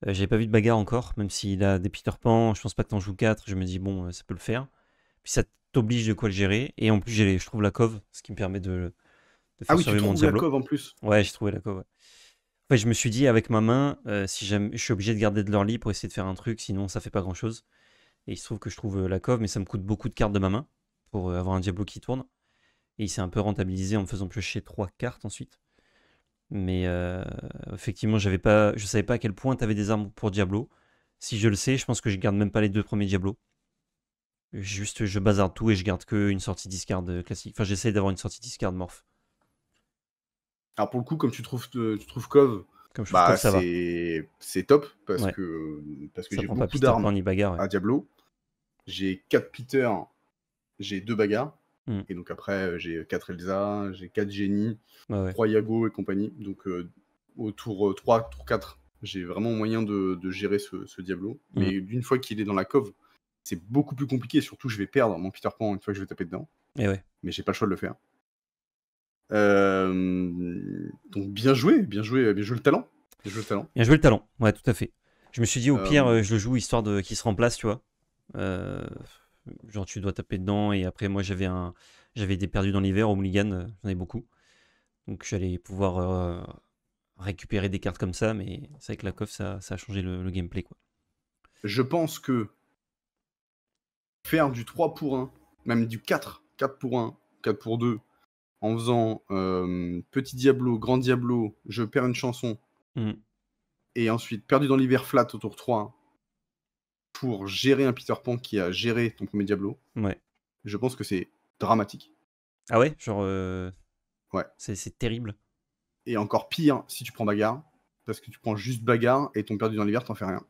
J'avais pas vu de bagarre encore, même s'il a des Peter Pan, je pense pas que t'en joues 4, je me dis, bon, ça peut le faire. Puis ça t'oblige de quoi le gérer. Et en plus, je trouve la cove, ce qui me permet de Ah faire oui, tu survivre mon trouves la Diablo. cove en plus. Ouais, j'ai trouvé la cove, ouais. En fait, je me suis dit, avec ma main, si jamais, je suis obligé de garder de l'early pour essayer de faire un truc, sinon ça fait pas grand chose. Et il se trouve que je trouve la cove, mais ça me coûte beaucoup de cartes de ma main pour avoir un Diablo qui tourne. Et il s'est un peu rentabilisé en me faisant piocher 3 cartes ensuite. Mais effectivement, je savais pas à quel point tu avais des armes pour Diablo. Si je le sais, je pense que je garde même pas les 2 premiers Diablo. Juste, je bazarde tout et je garde que une sortie discard classique. Enfin, j'essaie d'avoir une sortie discard morph. Alors pour le coup, comme tu trouves cove, Comme je trouve bah cove, ça va. c'est top parce Ouais, que ça j'ai prend pas beaucoup Peter Pan d'armes ni bagarre. Ouais. à Diablo. J'ai 4 Peter, j'ai 2 bagarres. Hmm. Et donc après, j'ai 4 Elsa, j'ai 4 génies, Ouais. 3 Yago et compagnie. Donc au tour 3, tour 4, j'ai vraiment moyen de gérer ce Diablo. Hmm. Mais d'une fois qu'il est dans la cove, c'est beaucoup plus compliqué. Surtout, je vais perdre mon Peter Pan une fois que je vais taper dedans. Et ouais. Mais j'ai pas le choix de le faire. Donc bien joué le talent. Bien joué le talent. Bien joué le talent. Ouais, tout à fait. Je me suis dit, au pire, Euh, je le joue histoire qu'il se remplace, tu vois. Euh, genre, tu dois taper dedans. Et après, moi, j'avais des perdus dans l'hiver au Mulligan. J'en ai beaucoup. Donc, j'allais pouvoir récupérer des cartes comme ça. Mais c'est vrai que la coff, ça a changé le gameplay, quoi. je pense que faire du 3 pour 1, même du 4 pour 1, 4 pour 2, en faisant petit Diablo, grand Diablo, je perds une chanson, Hmm. et ensuite perdu dans l'hiver flat au tour 3 pour gérer un Peter Pan qui a géré ton premier Diablo, Ouais. je pense que c'est dramatique. Ah ouais, genre, Ouais. c'est terrible. Et encore pire si tu prends bagarre, parce que tu prends juste bagarre et ton perdu dans l'hiver, t'en fais rien.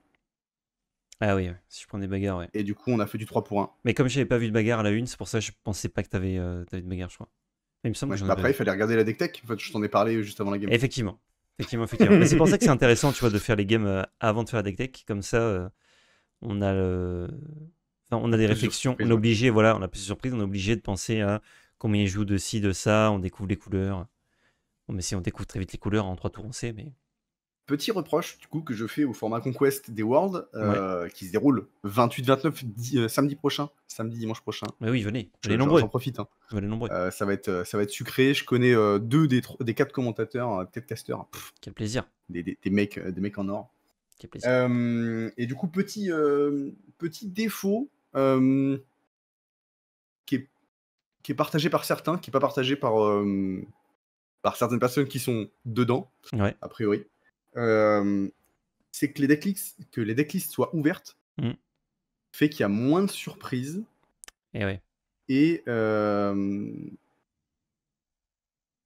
Ah oui, ouais, si je prends des bagarres, ouais. Et du coup, on a fait du 3 pour 1. Mais comme j'avais pas vu de bagarre à la une, c'est pour ça que je pensais pas que t'avais de bagarre, je crois. Mais il me semble Ouais. que j'en Bah ai pas après, il vu. fallait regarder la deck tech. En fait, je t'en ai parlé juste avant la game. Effectivement. Mais c'est pour ça que c'est intéressant, tu vois, de faire les games avant de faire la deck tech. Comme ça, on a on a des Plusieurs réflexions. On surprises, est ouais. obligé, voilà, on a plusieurs surprises. On est obligé de penser à combien il joue de ci, de ça. On découvre les couleurs. Bon, mais si on découvre très vite les couleurs, en 3 tours, on sait. Mais Petit reproche du coup que je fais au format Conquest des Worlds, ouais. qui se déroule 28-29 samedi prochain, dimanche prochain. Mais oui, venez J'en nombreux. profite. Hein. Venez nombreux. Ça va être sucré. Je connais 2 des 4 commentateurs, peut-être casters. Quel plaisir. Des mecs en or. Quel plaisir. Et du coup, petit défaut qui est partagé par certains, qui n'est pas partagé par certaines personnes qui sont dedans, Ouais. a priori. C'est que les decklists soient ouvertes Mm. fait qu'il y a moins de surprises. Et ouais. Et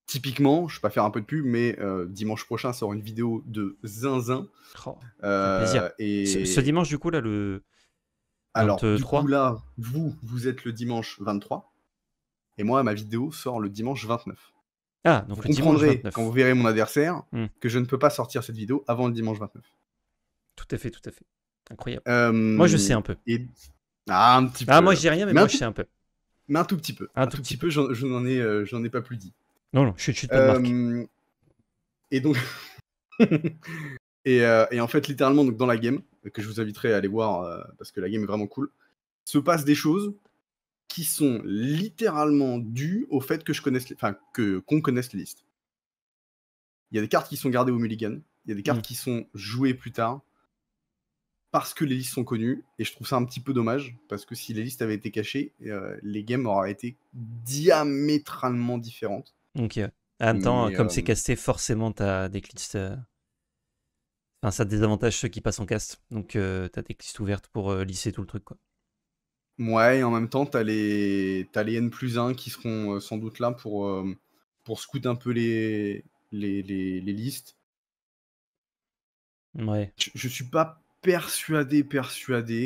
typiquement, je vais pas faire un peu de pub, mais dimanche prochain sort une vidéo de Zinzin. Oh, quel plaisir. Ce dimanche, du coup, là, le Alors, du coup, 23. là, vous êtes le dimanche 23, et moi, ma vidéo sort le dimanche 29. Ah, donc Vous le dimanche comprendrez, 29. quand vous verrez mon adversaire, Hmm. que je ne peux pas sortir cette vidéo avant le dimanche 29. Tout à fait. Incroyable. Moi, je sais un peu. Un petit peu. Ah, moi, je dis rien, mais moi, je sais un peu. Mais un tout petit peu. Un tout petit peu, je n'en ai pas plus dit. Non, chut, pas de marque. Et donc... et en fait, littéralement, donc, dans la game, que je vous inviterai à aller voir, parce que la game est vraiment cool, se passent des choses qui sont littéralement dues au fait que qu'on connaisse les listes. Il y a des cartes qui sont gardées au mulligan, il y a des cartes qui sont jouées plus tard. parce que les listes sont connues, et je trouve ça un petit peu dommage, parce que si les listes avaient été cachées, les games auraient été diamétralement différentes. Ok. En même temps, Mais, comme c'est casté, forcément, t'as des listes. Enfin, ça désavantage ceux qui passent en cast. Donc, t'as des listes ouvertes pour lisser tout le truc, quoi. Ouais, et en même temps, t'as les N+1 qui seront sans doute là pour scout un peu les listes. Ouais. Je suis pas persuadé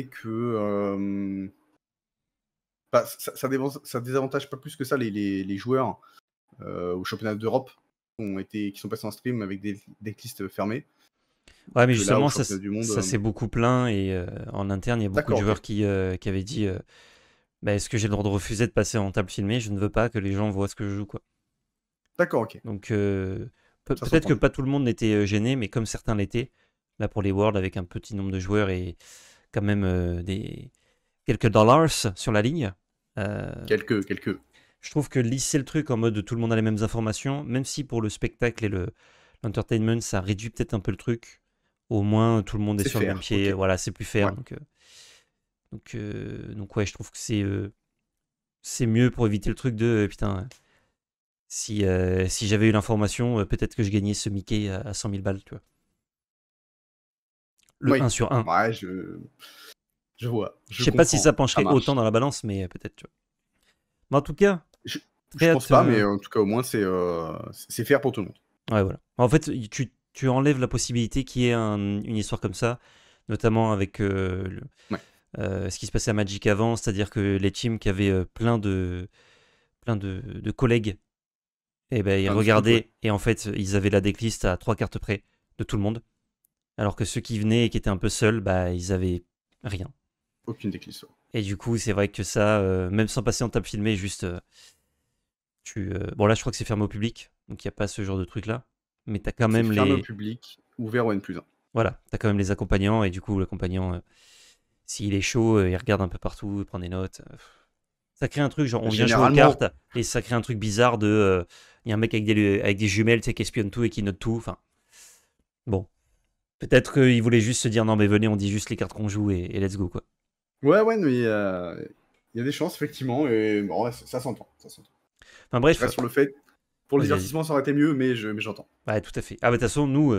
que bah, ça désavantage pas plus que ça les joueurs au championnat d'Europe qui sont passés en stream avec des listes fermées. Ouais, mais Que là, au justement, championnat du monde. ça s'est beaucoup plaint et en interne, il y a beaucoup de D'accord, joueurs ok. qui avaient dit bah, est-ce que j'ai le droit de refuser de passer en table filmée? Je ne veux pas que les gens voient ce que je joue, quoi. D'accord, ok. Donc, Ça peut-être s'entend que mieux. pas tout le monde n'était gêné, mais comme certains l'étaient, là pour les Worlds, avec un petit nombre de joueurs et quand même quelques dollars sur la ligne. Quelques. Je trouve que lisser le truc en mode tout le monde a les mêmes informations, même si pour le spectacle et l'entertainment, ça réduit peut-être un peu le truc. Au moins, tout le monde est C'est sur le même fair, pied. ok. Voilà, c'est plus fair. Ouais. Donc ouais, je trouve que c'est mieux pour éviter le truc de putain. Si j'avais eu l'information, peut-être que je gagnais ce Mickey à 100 000 balles, tu vois. Le Oui. 1 sur 1. Ouais, je vois. Je Je sais pas si comprends. ça pencherait autant marche. dans la balance, mais peut-être, tu vois. Mais en tout cas, Je très pense hâte. pas, mais en tout cas, au moins, c'est fair pour tout le monde. Ouais, voilà. En fait, tu enlèves la possibilité qu'il y ait une histoire comme ça, notamment avec Ouais. ce qui se passait à Magic avant, c'est-à-dire que les teams qui avaient plein de collègues, et ben, ils Plein de scouts, regardaient ouais. et en fait, ils avaient la decklist à 3 cartes près de tout le monde. Alors que ceux qui venaient et qui étaient un peu seuls, bah, ils avaient rien. Aucune déclisse. Et du coup, c'est vrai que ça, même sans passer en table filmée, juste. Bon, là, je crois que c'est fermé au public, donc il n'y a pas ce genre de truc-là. Mais tu as quand C'est même fermé au les. public, ouvert au N+1. Voilà, tu as quand même les accompagnants, et du coup, l'accompagnant, s'il est chaud, il regarde un peu partout, il prend des notes. Ça crée un truc, genre, on vient jouer aux Généralement, cartes, et ça crée un truc bizarre de. Il y a un mec avec des jumelles, tu sais, qui espionne tout et qui note tout. Enfin. Bon. Peut-être qu'il voulait juste se dire non, mais venez, on dit juste les cartes qu'on joue et let's go, quoi. ouais, mais il y a des chances, effectivement, et bon, ouais, ça s'entend. Enfin Je bref. reste sur le fait, pour le Vas-y, vas-y. divertissement, ça aurait été mieux, mais j'entends. Ouais, tout à fait. Ah, bah, de toute façon, nous,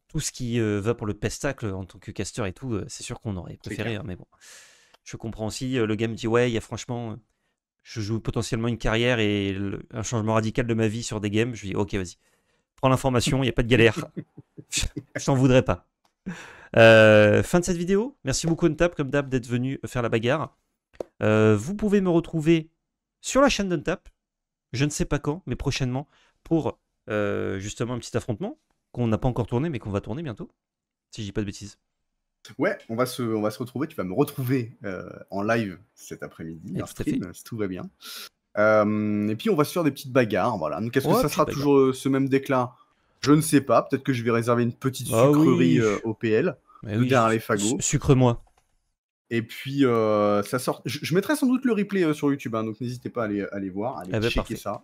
tout ce qui va pour le pestacle en tant que caster et tout, c'est sûr qu'on aurait préféré, hein, mais bon. Je comprends aussi, le gars me dit, ouais, il y a franchement, je joue potentiellement une carrière et un changement radical de ma vie sur des games. Je lui dis, ok, vas-y, prends l'information, il n'y a pas de galère. Je t'en voudrais pas. Fin de cette vidéo. Merci beaucoup, Untap, comme d'hab, d'être venu faire la bagarre. Vous pouvez me retrouver sur la chaîne d'Untap, je ne sais pas quand, mais prochainement, pour justement un petit affrontement qu'on n'a pas encore tourné, mais qu'on va tourner bientôt, si je dis pas de bêtises. Ouais, on va se retrouver. Tu vas me retrouver en live cet après-midi, en stream, si tout va bien. Et puis on va se faire des petites bagarres, voilà. Donc est-ce que ça sera toujours ce même deck-là? Je ne sais pas. Peut-être que je vais réserver une petite sucrerie au PL, derrière les fagots. Sucre-moi. Et puis ça sort. Je mettrai sans doute le replay sur YouTube, hein, donc n'hésitez pas à aller voir, à aller checker ça.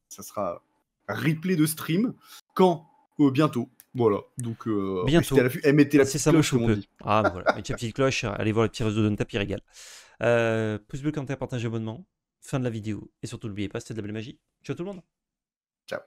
Ça sera replay de stream. Quand bientôt. Voilà. Donc bientôt. mettez la petite cloche, comme on dit. Ah, bah voilà. Mettez la petite cloche. Allez voir les petits réseaux d'Untap, ils régalent. Pouce bleu, commentaire, partage, abonnement. Fin de la vidéo. Et surtout, n'oubliez pas, c'était de la belle magie. Ciao tout le monde. Ciao.